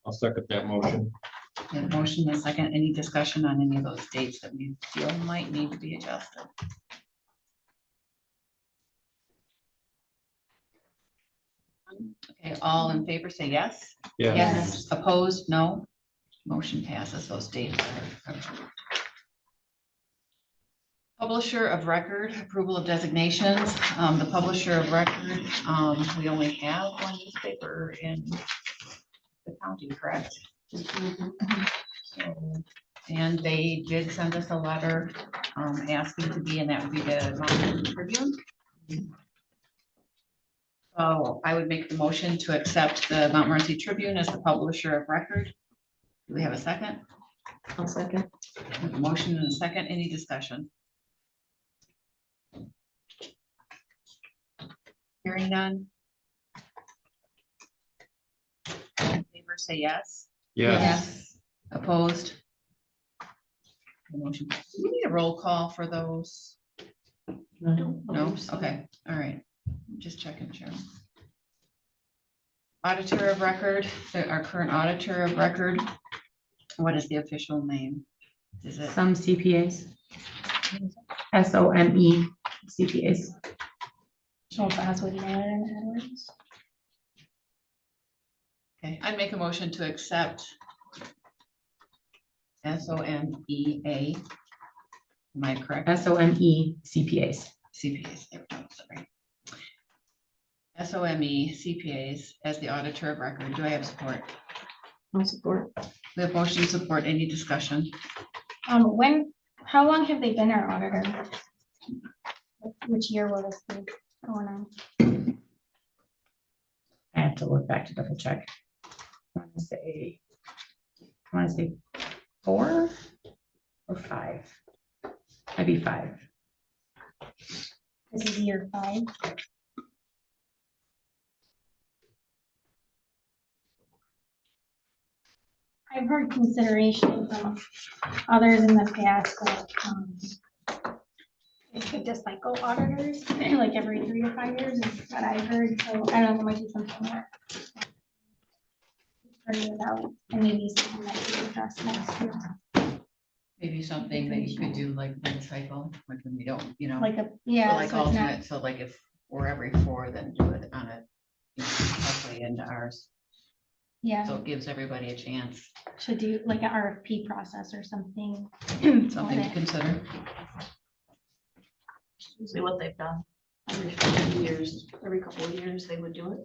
E: I'll second that motion.
B: We have a motion and a second. Any discussion on any of those dates that we feel might need to be adjusted? Okay, all in favor say yes.
E: Yeah.
B: Yes. Opposed, no. Motion passes. Those dates are approved. Publisher of record, approval of designations. The publisher of record, we only have one newspaper in the county, correct? So, and they did send us a letter asking to be, and that would be the Montmorency Tribune. So I would make the motion to accept the Montmorency Tribune as the publisher of record. Do we have a second?
I: I'll second.
B: We have a motion and a second. Any discussion? Hearing none. All in favor say yes.
E: Yes.
B: Opposed? The motion. Do we need a roll call for those? No? Okay, all right. Just checking, Cheryl. Auditor of record, our current auditor of record. What is the official name? Is it?
A: Some CPAs. SOME CPAs.
D: So fast with Edwards.
B: Okay, I'd make a motion to accept SOMEA. Am I correct?
A: SOME CPAs.
B: CPAs, there we go, sorry. SOME CPAs as the auditor of record. Do I have support?
I: I'll support.
B: We have motion support. Any discussion?
D: How long have they been our auditor? Which year will this be going on?
A: I have to look back to double check. I want to say 4 or 5. Maybe 5.
D: This is year 5. I've heard consideration from others in the past that it could just like go auditors like every 3 to 5 years is what I've heard. So I don't know, there might be something that figuring it out and maybe something that could address next year.
B: Maybe something that you could do like one cycle, like when we don't, you know.
D: Like a,
B: So
D: yeah.
B: like
D: So it's not,
B: alternate, so like if we're every 4, then do it on a, halfway into ours.
D: yeah,
B: So it gives everybody a chance,
D: should do like an RFP process or something.
B: something to consider.
I: Usually what they've done. Every few years, every couple of years, they would do it.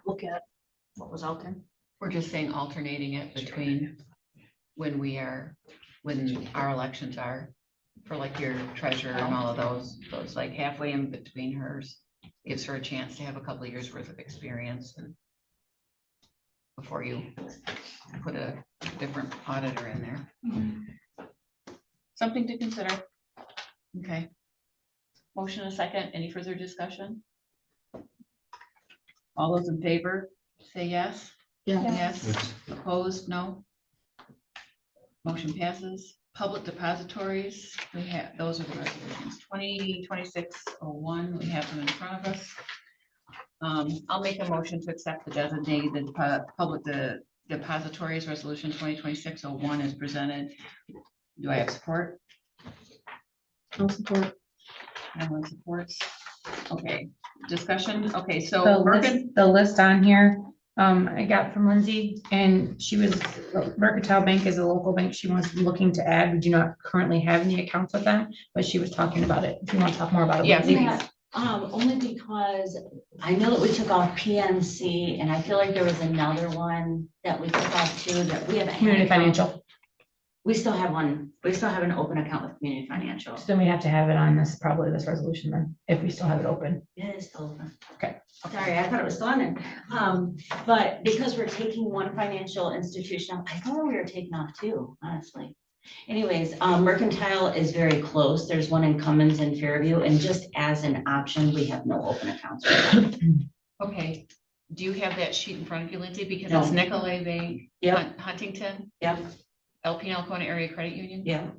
I: Look at what was out there.
B: We're just saying alternating it between when our elections are, for like your treasurer and all of those like halfway in between hers. Gives her a chance to have a couple of years worth of experience and before you put a different auditor in there.
D: Mhm.
B: Something to consider. Okay. Motion a second. Any further discussion? All those in favor, say yes.
I: Yeah.
B: Yes. Opposed, no. Motion passes. Public depositories, we have, those are the resolutions, 2026-01, we have them in front of us. I'll make a motion to accept the designated public depositories resolution 2026-01 is presented. Do I have support?
I: I'll support.
B: Everyone supports. Okay, discussion. Okay,
A: The
B: so
A: the list on here, I got from Lindsay, and she was, Mercantile Bank is a local bank she was looking to add. We do not currently have any accounts with them, but she was talking about it. If you want to talk more about it.
B: Yeah,
A: Lindsay.
B: please.
K: Only because I know that we took off PNC and I feel like there was another one that we took off too, that we haven't. had
A: Community
K: an account.
A: Financial.
K: We still have one. We still have an open account with Community Financial.
A: So then we have to have it on this, probably this resolution then, if we still have it open.
K: It is still open.
A: Okay.
K: Sorry, I thought it was still on there. But because we're taking one financial institution, I thought we were taking off two, honestly. Anyways, Mercantile is very close. There's one in Cummins and Fairview, and just as an option, we have no open accounts. right now.
B: Okay, do you have that sheet in front of you, Lindsay? Because
K: No.
B: it's Nicolay Bank,
K: Yep,
B: Huntington,
K: yep,
B: LP and Alcona Area Credit Union,
K: yep,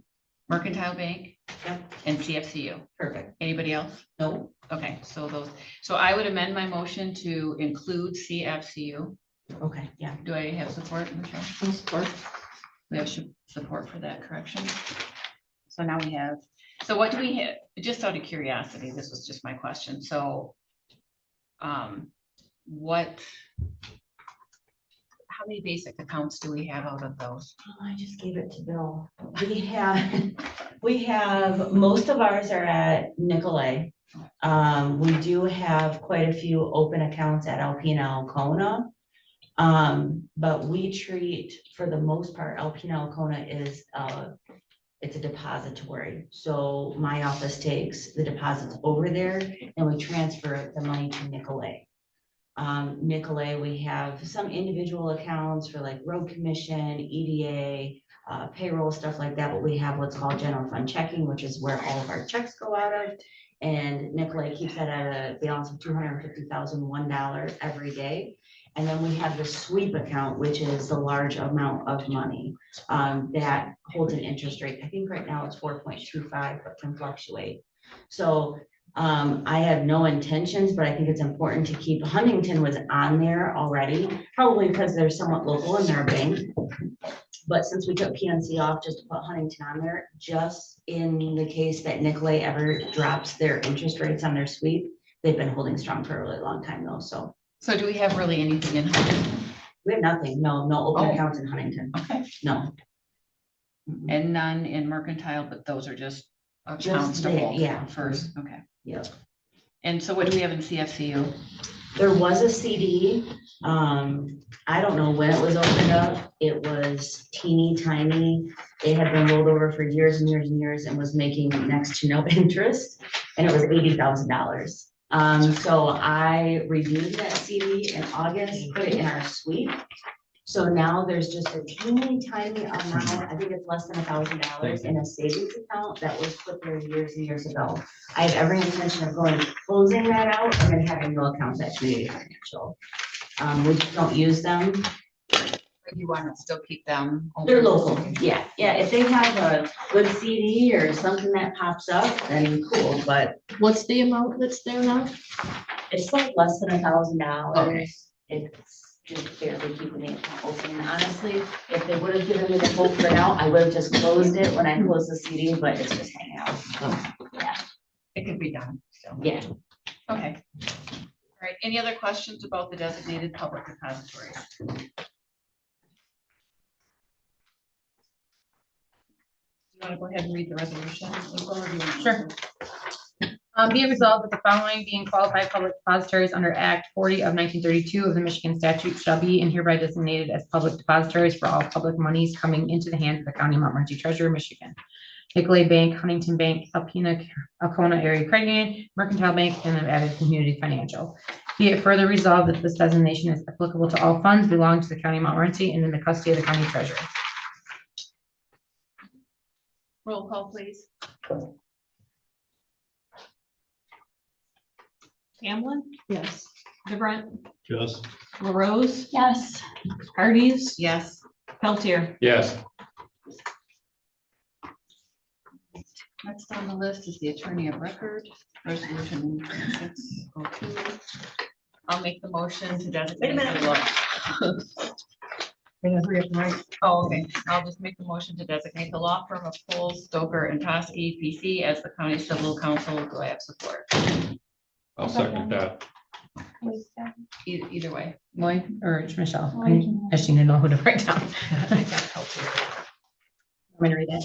B: Mercantile Bank,
K: yep,
B: and CFCU.
K: perfect.
B: Anybody else?
K: No,
B: Okay, so those, so I would amend my motion to include CFCU.
K: okay, yeah.
B: Do I have support, Michelle?
I: I'll support.
B: We have support for that correction. So now we have, so what do we have, just out of curiosity, this was just my question, so what, how many basic accounts do we have out of those?
K: Oh, I just gave it to Bill. We have, most of ours are at Nicolay. We do have quite a few open accounts at LP and Alcona. But we treat, for the most part, LP and Alcona is, it's a depository. So my office takes the deposits over there and we transfer the money to Nicolay. Nicolay, we have some individual accounts for like road commission, EDA, payroll, stuff like that, but we have what's called general fund checking, which is where all of our checks go out of. And Nicolay keeps that at a balance of $250,001 every day. And then we have the sweep account, which is the large amount of money that holds an interest rate. I think right now it's 4.25, but can fluctuate. So I have no intentions, but I think it's important to keep, Huntington was on there already, probably because they're somewhat local and they're a bank. But since we took PNC off, just to put Huntington on there, just in the case that Nicolay ever drops their interest rates on their sweep, they've been holding strong for a really long time though, so.
B: So do we have really anything in Huntington?
K: We have nothing, no open
B: Oh.
K: accounts in Huntington,
B: Okay.
K: no. Mm-mm.
B: And none in Mercantile, but those are just accounts to
K: there,
B: hold
K: yeah.
B: first, okay.
K: Yep.
B: And so what do we have in CFCU?
K: There was a CD, I don't know when it was opened up, it was teeny tiny. It had been rolled over for years and years and years and was making next to no interest, and it was $80,000. So I reviewed that CD in August, put it in our sweep. So now there's just a teeny tiny amount, I think it's less than $1,000 in a savings account that was put there years and years ago. I have every intention of going, closing that out and then having no accounts at Community Financial. We don't use them.
B: Or you want to still keep them? open?
K: They're local, yeah, if they have a good CD or something that pops up, then cool, but
I: What's the amount that's there now?
K: it's like less than $1,000.
B: Okay.
K: It's just barely keeping the account open. And honestly, if they would have given me the full printout, I would have just closed it when I closed the CD, but it's just hanging out. So, yeah,
B: It could be done, so.
K: yeah.
B: Okay. All right, any other questions about the designated public depositories? You want to go ahead and read the resolution? Nicole, or do you want to-
A: Sure. Be it resolved that the following being qualified public depositories under Act 40 of 1932 of the Michigan statute shall be and hereby designated as public depositories for all public monies coming into the hands of the County of Montmorency Treasurer, Michigan. Nicolay Bank, Huntington Bank, Alcona Area Credit Union, Mercantile Bank, and have added Community Financial. Be it further resolved that this designation is applicable to all funds belonging to the County of Montmorency and in the custody of the County Treasurer.
B: Roll call, please.
C: Hamlin,
I: Yes.
C: DeBrent,
F: Just,
C: LaRose,
D: Yes.
C: Hardee's,
B: Yes.
C: Peltier.
E: Yes,
B: Next on the list is the attorney of record, resolution 2602. I'll make the motion to designate. Oh, okay. I'll just make the motion to designate the law firm of Cole, Stoker, and Toskey, PC as the county civil counsel. Do I have support?
E: I'll second that.
B: Either way.
A: Lloyd or Michelle?
D: Lloyd can-
A: I just need to know who to write down. I'm gonna read it.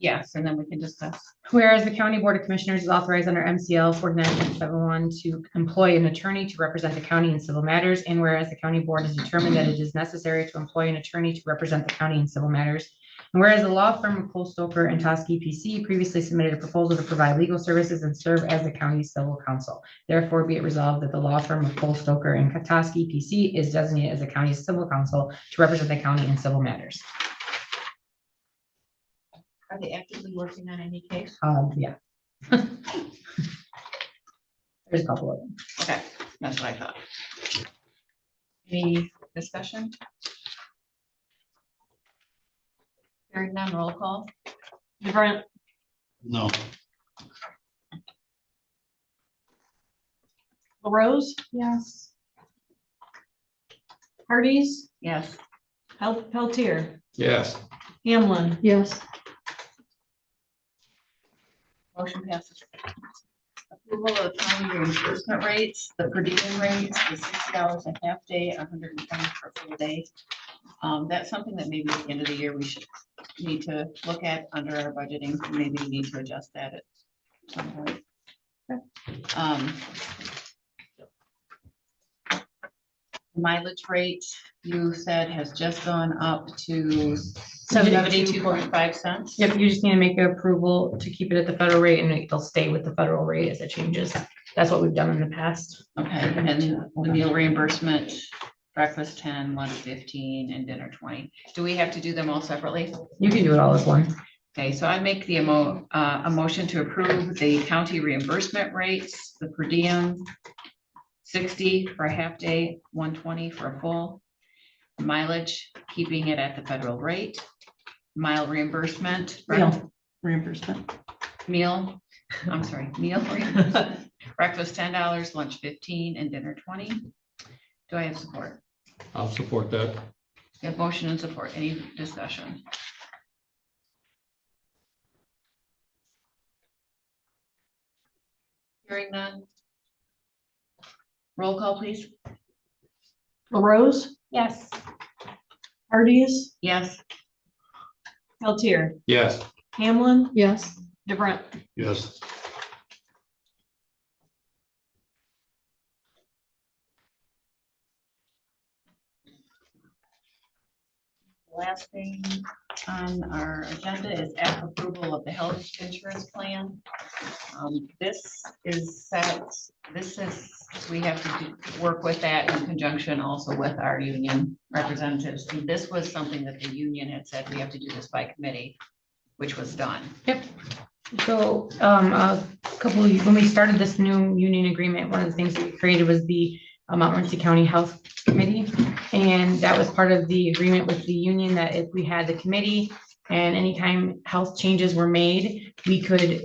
B: Yes, and then we can discuss.
A: Whereas the County Board of Commissioners is authorized under MCL 49.71 to employ an attorney to represent the county in civil matters, and whereas the County Board has determined that it is necessary to employ an attorney to represent the county in civil matters, and whereas the law firm of Cole, Stoker, and Toskey PC previously submitted a proposal to provide legal services and serve as the county's civil counsel. Therefore, be it resolved that the law firm of Cole, Stoker, and Toskey PC is designated as the county's civil counsel to represent the county in civil matters.
C: Are they actively working on any case?
A: Yeah. There's a couple of them.
B: Okay, that's what I thought. Any discussion? Hearing none, roll call.
C: DeBrant,
F: No,
C: LaRose,
D: Yes.
C: Hardee's,
B: Yes.
C: Peltier,
E: Yes,
C: Hamlin,
I: Yes,
B: Motion passes. Approval of county reimbursement rates, the per diem rates, the $60 a half day, 120 for a full day. That's something that maybe at the end of the year, we should need to look at under our budgeting, maybe we need to adjust that at some point. Mileage rate, you said has just gone up to 72.5 cents.
A: Yep, you just need to make an approval to keep it at the federal rate and it'll stay with the federal rate as it changes. That's what we've done in the past.
B: Okay, and then the meal reimbursement, breakfast 10, lunch 15, and dinner 20. Do we have to do them all separately?
A: You can do it all as one.
B: Okay, so I make the a motion to approve the county reimbursement rates, the per diem, 60 for a half day, 120 for a full. Mileage, keeping it at the federal rate. Mile reimbursement.
A: Meal
B: Reimbursement. Meal, I'm sorry, meal reimbursement. Breakfast $10, lunch 15, and dinner 20. Do I have support?
E: I'll support that.
B: We have motion and support. Any discussion? Hearing none. Roll call, please.
C: LaRose,
D: Yes.
C: Hardee's,
B: Yes.
C: Peltier,
E: Yes,
C: Hamlin,
I: yes,
C: DeBrant.
F: yes,
B: Last thing on our agenda is app approval of the health insurance plan. This is set, we have to work with that in conjunction also with our union representatives. And this was something that the union had said, we have to do this by committee, which was done.
A: Yep. So, when we started this new union agreement, one of the things that we created was the Montmorency County Health Committee. And that was part of the agreement with the union that if we had the committee and anytime health changes were made, we could,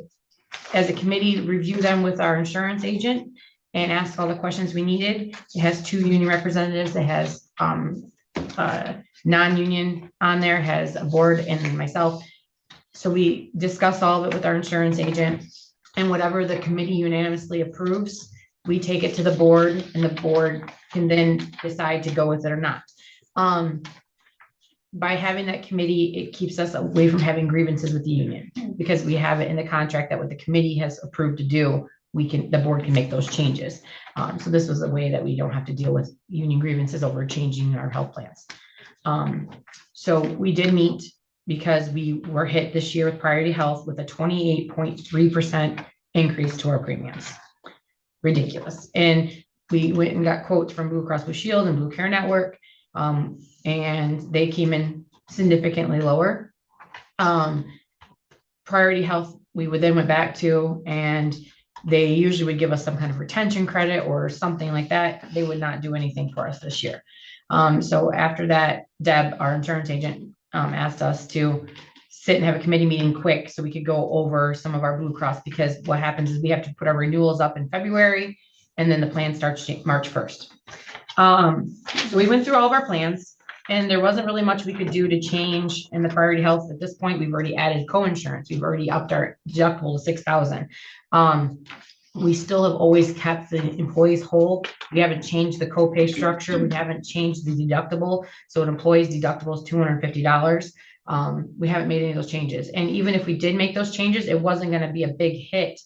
A: as a committee, review them with our insurance agent and ask all the questions we needed. It has 2 union representatives. It has non-union on there, has a board and myself. So we discuss all of it with our insurance agent, and whatever the committee unanimously approves, we take it to the board and the board can then decide to go with it or not. By having that committee, it keeps us away from having grievances with the union because we have it in the contract that what the committee has approved to do, the board can make those changes. So this was a way that we don't have to deal with union grievances over changing our health plans. So we did meet because we were hit this year with Priority Health with a 28.3% increase to our premiums. Ridiculous. And we went and got quotes from Blue Cross Blue Shield and Blue Care Network, and they came in significantly lower. Priority Health, we would then went back to, and they usually would give us some kind of retention credit or something like that. They would not do anything for us this year. So after that, Deb, our insurance agent, asked us to sit and have a committee meeting quick so we could go over some of our Blue Cross, because what happens is we have to put our renewals up in February and then the plan starts March 1st. So we went through all of our plans and there wasn't really much we could do to change in the Priority Health. At this point, we've already added co-insurance. We've already upped our deductible to $6,000. We still have always kept the employees whole. We haven't changed the copay structure. We haven't changed the deductible. So an employee's deductible is $250. We haven't made any of those changes. And even if we did make those changes, it wasn't going to be a big hit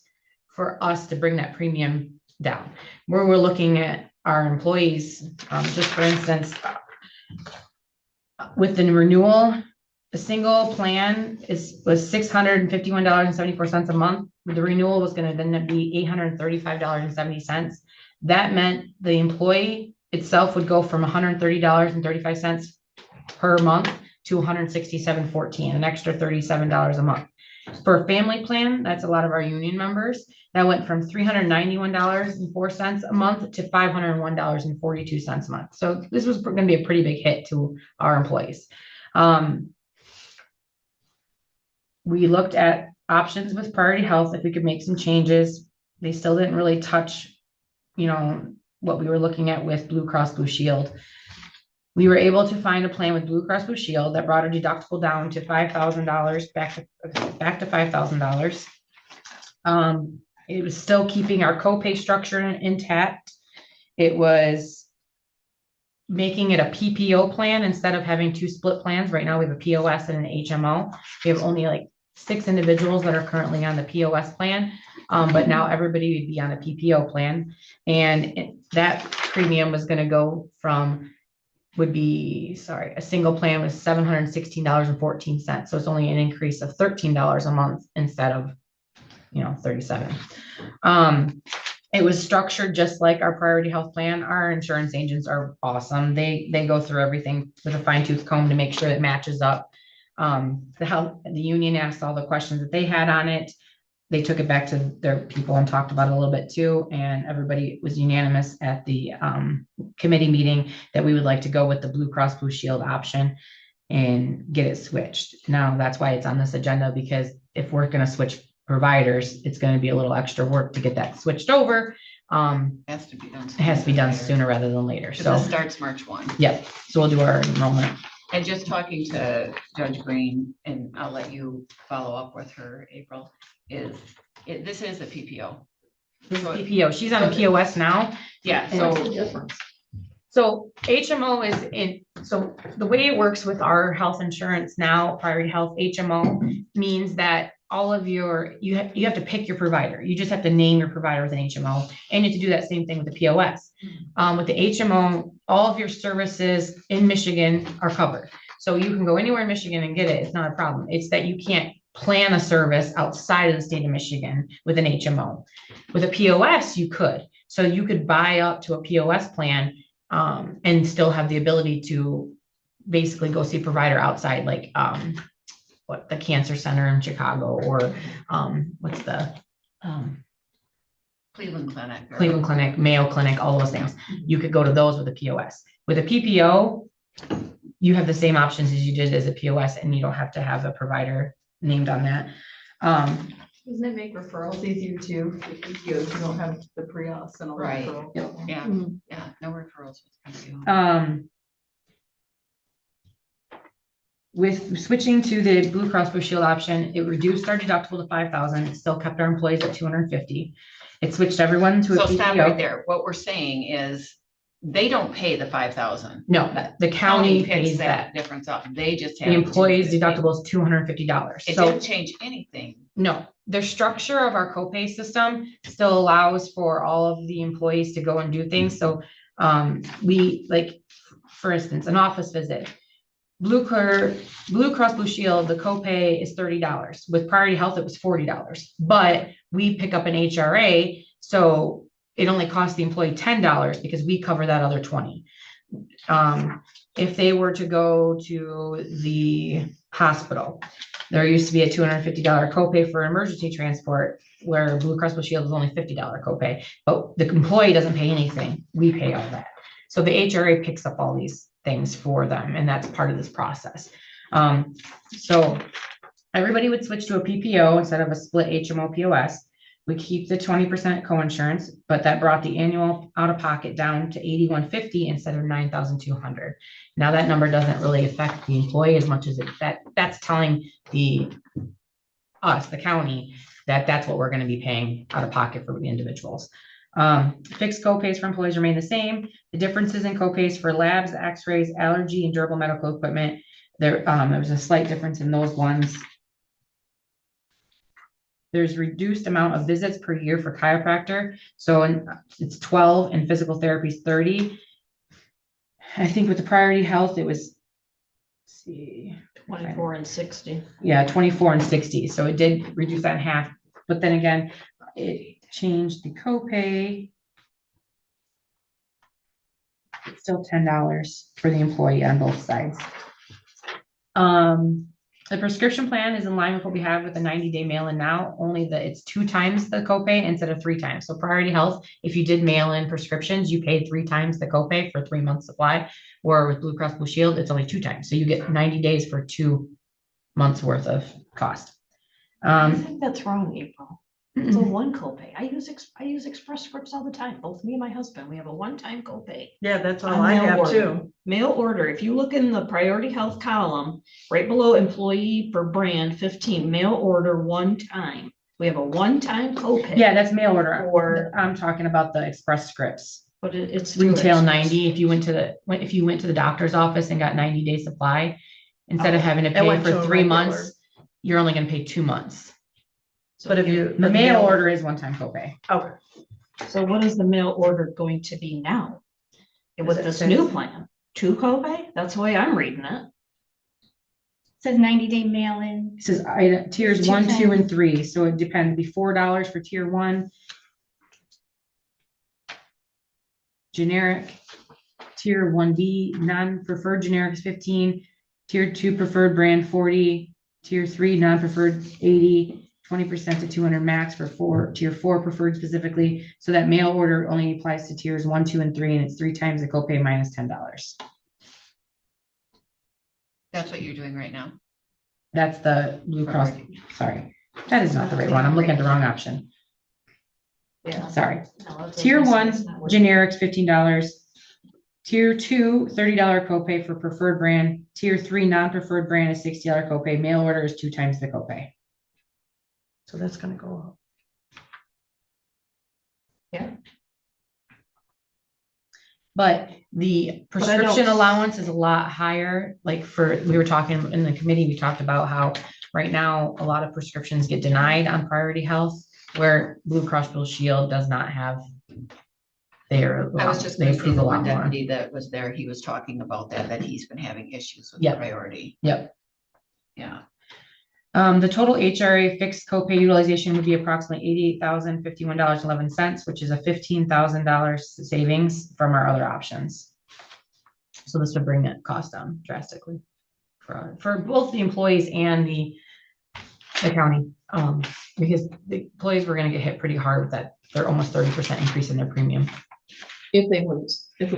A: for us to bring that premium down. Where we're looking at our employees, just for instance, with the renewal, the single plan was $651.74 a month. The renewal was going to then be $835.70. That meant the employee itself would go from $130.35 per month to $167.14, an extra $37 a month. For a family plan, that's a lot of our union members, that went from $391.04 a month to $501.42 a month. So this was gonna be a pretty big hit to our employees. We looked at options with Priority Health, if we could make some changes. They still didn't really touch, what we were looking at with Blue Cross Blue Shield. We were able to find a plan with Blue Cross Blue Shield that brought our deductible down to $5,000, back to $5,000. It was still keeping our copay structure intact. It was making it a PPO plan instead of having two split plans. Right now, we have a POS and an HMO. We have only like 6 individuals that are currently on the POS plan, but now everybody would be on a PPO plan. And that premium was gonna go from, a single plan was $716.14. So it's only an increase of $13 a month instead of, 37. It was structured just like our Priority Health plan. Our insurance agents are awesome. They go through everything with a fine tooth comb to make sure it matches up. The union asked all the questions that they had on it. They took it back to their people and talked about it a little bit too. And everybody was unanimous at the committee meeting that we would like to go with the Blue Cross Blue Shield option and get it switched. Now, that's why it's on this agenda, because if we're gonna switch providers, it's gonna be a little extra work to get that switched over.
B: Has to be done.
A: It has to be done sooner rather than later.
B: So
A: So,
B: this starts March 1.
A: yep, so we'll do our enrollment.
B: And just talking to Judge Green, and I'll let you follow up with her, April, this is a PPO.
A: This is PPO. She's on a POS now.
B: Yeah,
A: So-
B: so
I: What's the difference?
A: So HMO so the way it works with our health insurance now, Priority Health HMO, means that all of you have to pick your provider. You just have to name your provider with an HMO, and you have to do that same thing with the POS. With the HMO, all of your services in Michigan are covered. So you can go anywhere in Michigan and get it. It's not a problem. It's that you can't plan a service outside of the state of Michigan with an HMO. With a POS, you could. So you could buy up to a POS plan and still have the ability to basically go see a provider outside, like the cancer center in Chicago, or what's the
B: Cleveland Clinic.
A: Cleveland Clinic, Mayo Clinic, all those things. You could go to those with a POS. With a PPO, you have the same options as you did as a POS, and you don't have to have a provider named on that.
L: Doesn't it make referrals easier too? If you don't have the pre-auth and all that.
B: Right.
L: referral?
B: Yeah,
I: Mhm.
B: yeah, no referrals with PPO.
A: With switching to the Blue Cross Blue Shield option, it reduced our deductible to 5,000. It still kept our employees at 250. It switched everyone to a
B: So stop right
A: PPO.
B: there. What we're saying is they don't pay the 5,000.
A: No, the county
B: Picks
A: pays that.
B: difference up. They just have.
A: The employee's
B: 250.
A: deductible is $250.
B: It
A: So
B: didn't change anything.
A: no, the structure of our copay system still allows for all of the employees to go and do things. So for instance, an office visit. Blue Cross Blue Shield, the copay is $30. With Priority Health, it was $40. But we pick up an HRA, so it only costs the employee $10 because we cover that other $20. If they were to go to the hospital, there used to be a $250 copay for emergency transport, where Blue Cross Blue Shield is only $50 copay, but the employee doesn't pay anything. We pay all that. So the HRA picks up all these things for them, and that's part of this process. So everybody would switch to a PPO instead of a split HMO POS. We keep the 20% coinsurance, but that brought the annual out-of-pocket down to $8,150 instead of $9,200. Now that number doesn't really affect the employee as much as that's telling the county, that's what we're going to be paying out of pocket for the individuals. Fixed copays for employees remain the same. The differences in copays for labs, x-rays, allergy, and durable medical equipment, there was a slight difference in those ones. There's reduced amount of visits per year for chiropractor. So it's 12 and physical therapy is 30. I think with the Priority Health, it was, let's see,
I: 24 and 60.
A: yeah, 24 and 60. So it did reduce that in half. But then again, it changed the copay. It's still $10 for the employee on both sides. The prescription plan is in line with what we have with the 90-day mail-in now, only that it's 2 times the copay instead of 3 times. So Priority Health, if you did mail-in prescriptions, you paid 3 times the copay for 3 months supply. Or with Blue Cross Blue Shield, it's only 2 times. So you get 90 days for 2 months worth of cost.
C: I think that's wrong, April. It's a one copay. I use Express Scripts all the time. Both me and my husband, we have a one-time copay.
L: Yeah, that's all
C: On
L: I
C: mail
L: have
C: order.
L: too.
C: Mail order, if you look in the Priority Health column, right below employee for brand 15, mail order one time. We have a one-time copay.
A: Yeah, that's mail order.
C: Or,
A: I'm talking about the Express Scripts.
C: but it's.
A: Retail 90, if you went to the doctor's office and got 90-day supply, instead of having to
L: It
A: pay
L: went to
A: for
L: a
A: 3
L: regular.
A: months, you're only gonna pay 2 months.
C: So
L: But if you.
A: The mail order is one-time copay.
L: Okay.
C: So what is the mail order going to be now? With this new plan, 2 copay? That's the way I'm reading it.
D: Says 90-day mail-in.
A: It says tiers 1, 2, and 3, so it depends, be $4 for tier 1. Generic, tier 1B, non-preferred generic is 15, tier 2 preferred brand 40, tier 3 non-preferred 80, 20% to 200 max for tier 4 preferred specifically. So that mail order only applies to tiers 1, 2, and 3, and it's 3 times the copay minus $10.
B: That's what you're doing right now.
A: That's the Blue Cross, sorry, that is not the right one, I'm looking at the wrong option,
C: Yeah.
A: sorry. Tier 1, generics, $15. Tier 2, $30 copay for preferred brand. Tier 3, non-preferred brand is $60 copay. Mail order is 2 times the copay.
L: So that's gonna go up.
A: But the prescription allowance is a lot higher, like we were talking in the committee, we talked about how right now, a lot of prescriptions get denied on Priority Health, where Blue Cross Blue Shield does not have their.
B: I was just
A: they
B: gonna say
A: approve
B: the
A: a
B: one
A: lot more.
B: deputy that was there, he was talking about that he's been having issues with
A: Yep.
B: priority.
A: Yep.
B: Yeah.
A: The total HRA fixed copay utilization would be approximately $88,051.11, which is a $15,000 savings from our other options. So this would bring that cost down drastically for both the employees and the county. Because the employees were gonna get hit pretty hard with that. They're almost 30% increase in their premium.
C: If they would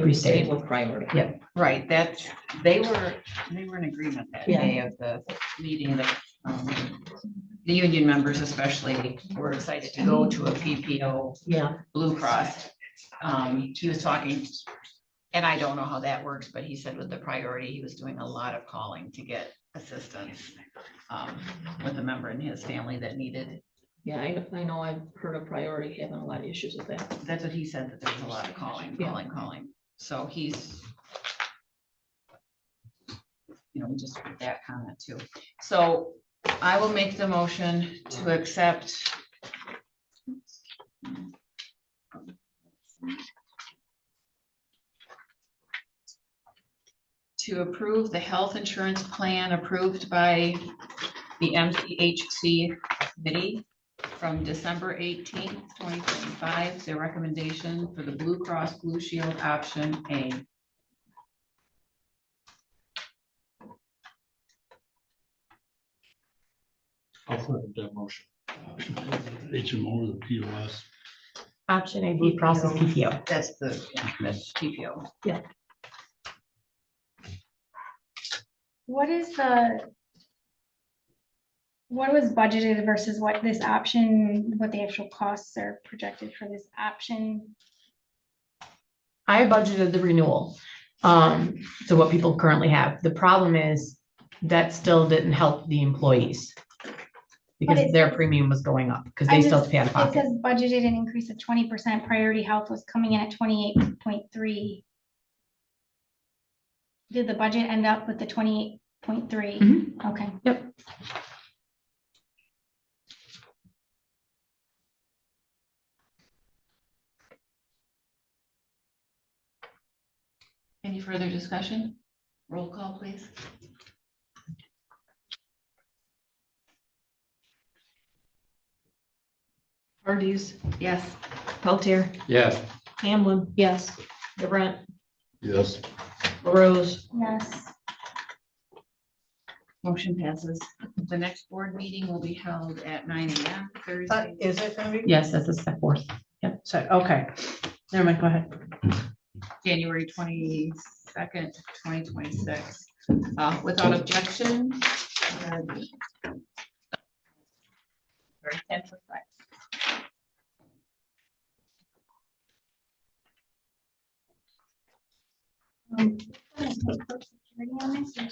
A: We stayed.
C: stay with priority.
A: Yep.
B: Right, they were in agreement that
C: Yeah.
B: day of the meeting, the union members especially were excited to go to a PPO
C: Yeah.
B: Blue Cross. He was talking, and I don't know how that works, but he said with the priority, he was doing a lot of calling to get assistance with a member in his family that needed.
C: Yeah, I know I've heard of priority having a lot of issues with that.
B: That's what he said, that there was a lot of calling. So he's, just with that comment too. So I will make the motion to accept. To approve the health insurance plan approved by the MCHC committee from December 18th, 2025, their recommendation for the Blue Cross Blue Shield option A.
E: I'll put that motion.
F: HMO, the POS.
A: Option A, Blue Cross is PPO.
B: That's PPO.
D: What was budgeted versus what this option, what the actual costs are projected for this option?
A: I budgeted the renewal, so what people currently have. The problem is that still didn't help the employees because
D: it
A: their
D: says-
A: premium was going up because they still have to pay out of
D: It
A: pocket.
D: says budgeted an increase of 20%. Priority Health was coming in at 28.3. Did the budget end up with the 28.3?
A: Mhm.
D: Okay.
A: Yep.
B: Any further discussion? Roll call, please.
C: Hardee's,
B: Yes.
C: Peltier,
E: Yes.
C: Hamlin, yes. DeBrent,
F: Yes.
C: Rose,
D: Yes.
B: Motion passes. The next board meeting will be held at 9 AM Thursday.
J: Is it gonna be?
A: Yes, that's the fourth.
J: So, okay, never mind, go ahead.
B: January 22nd, 2026. Without objection. Or 10%.
D: Security on this, or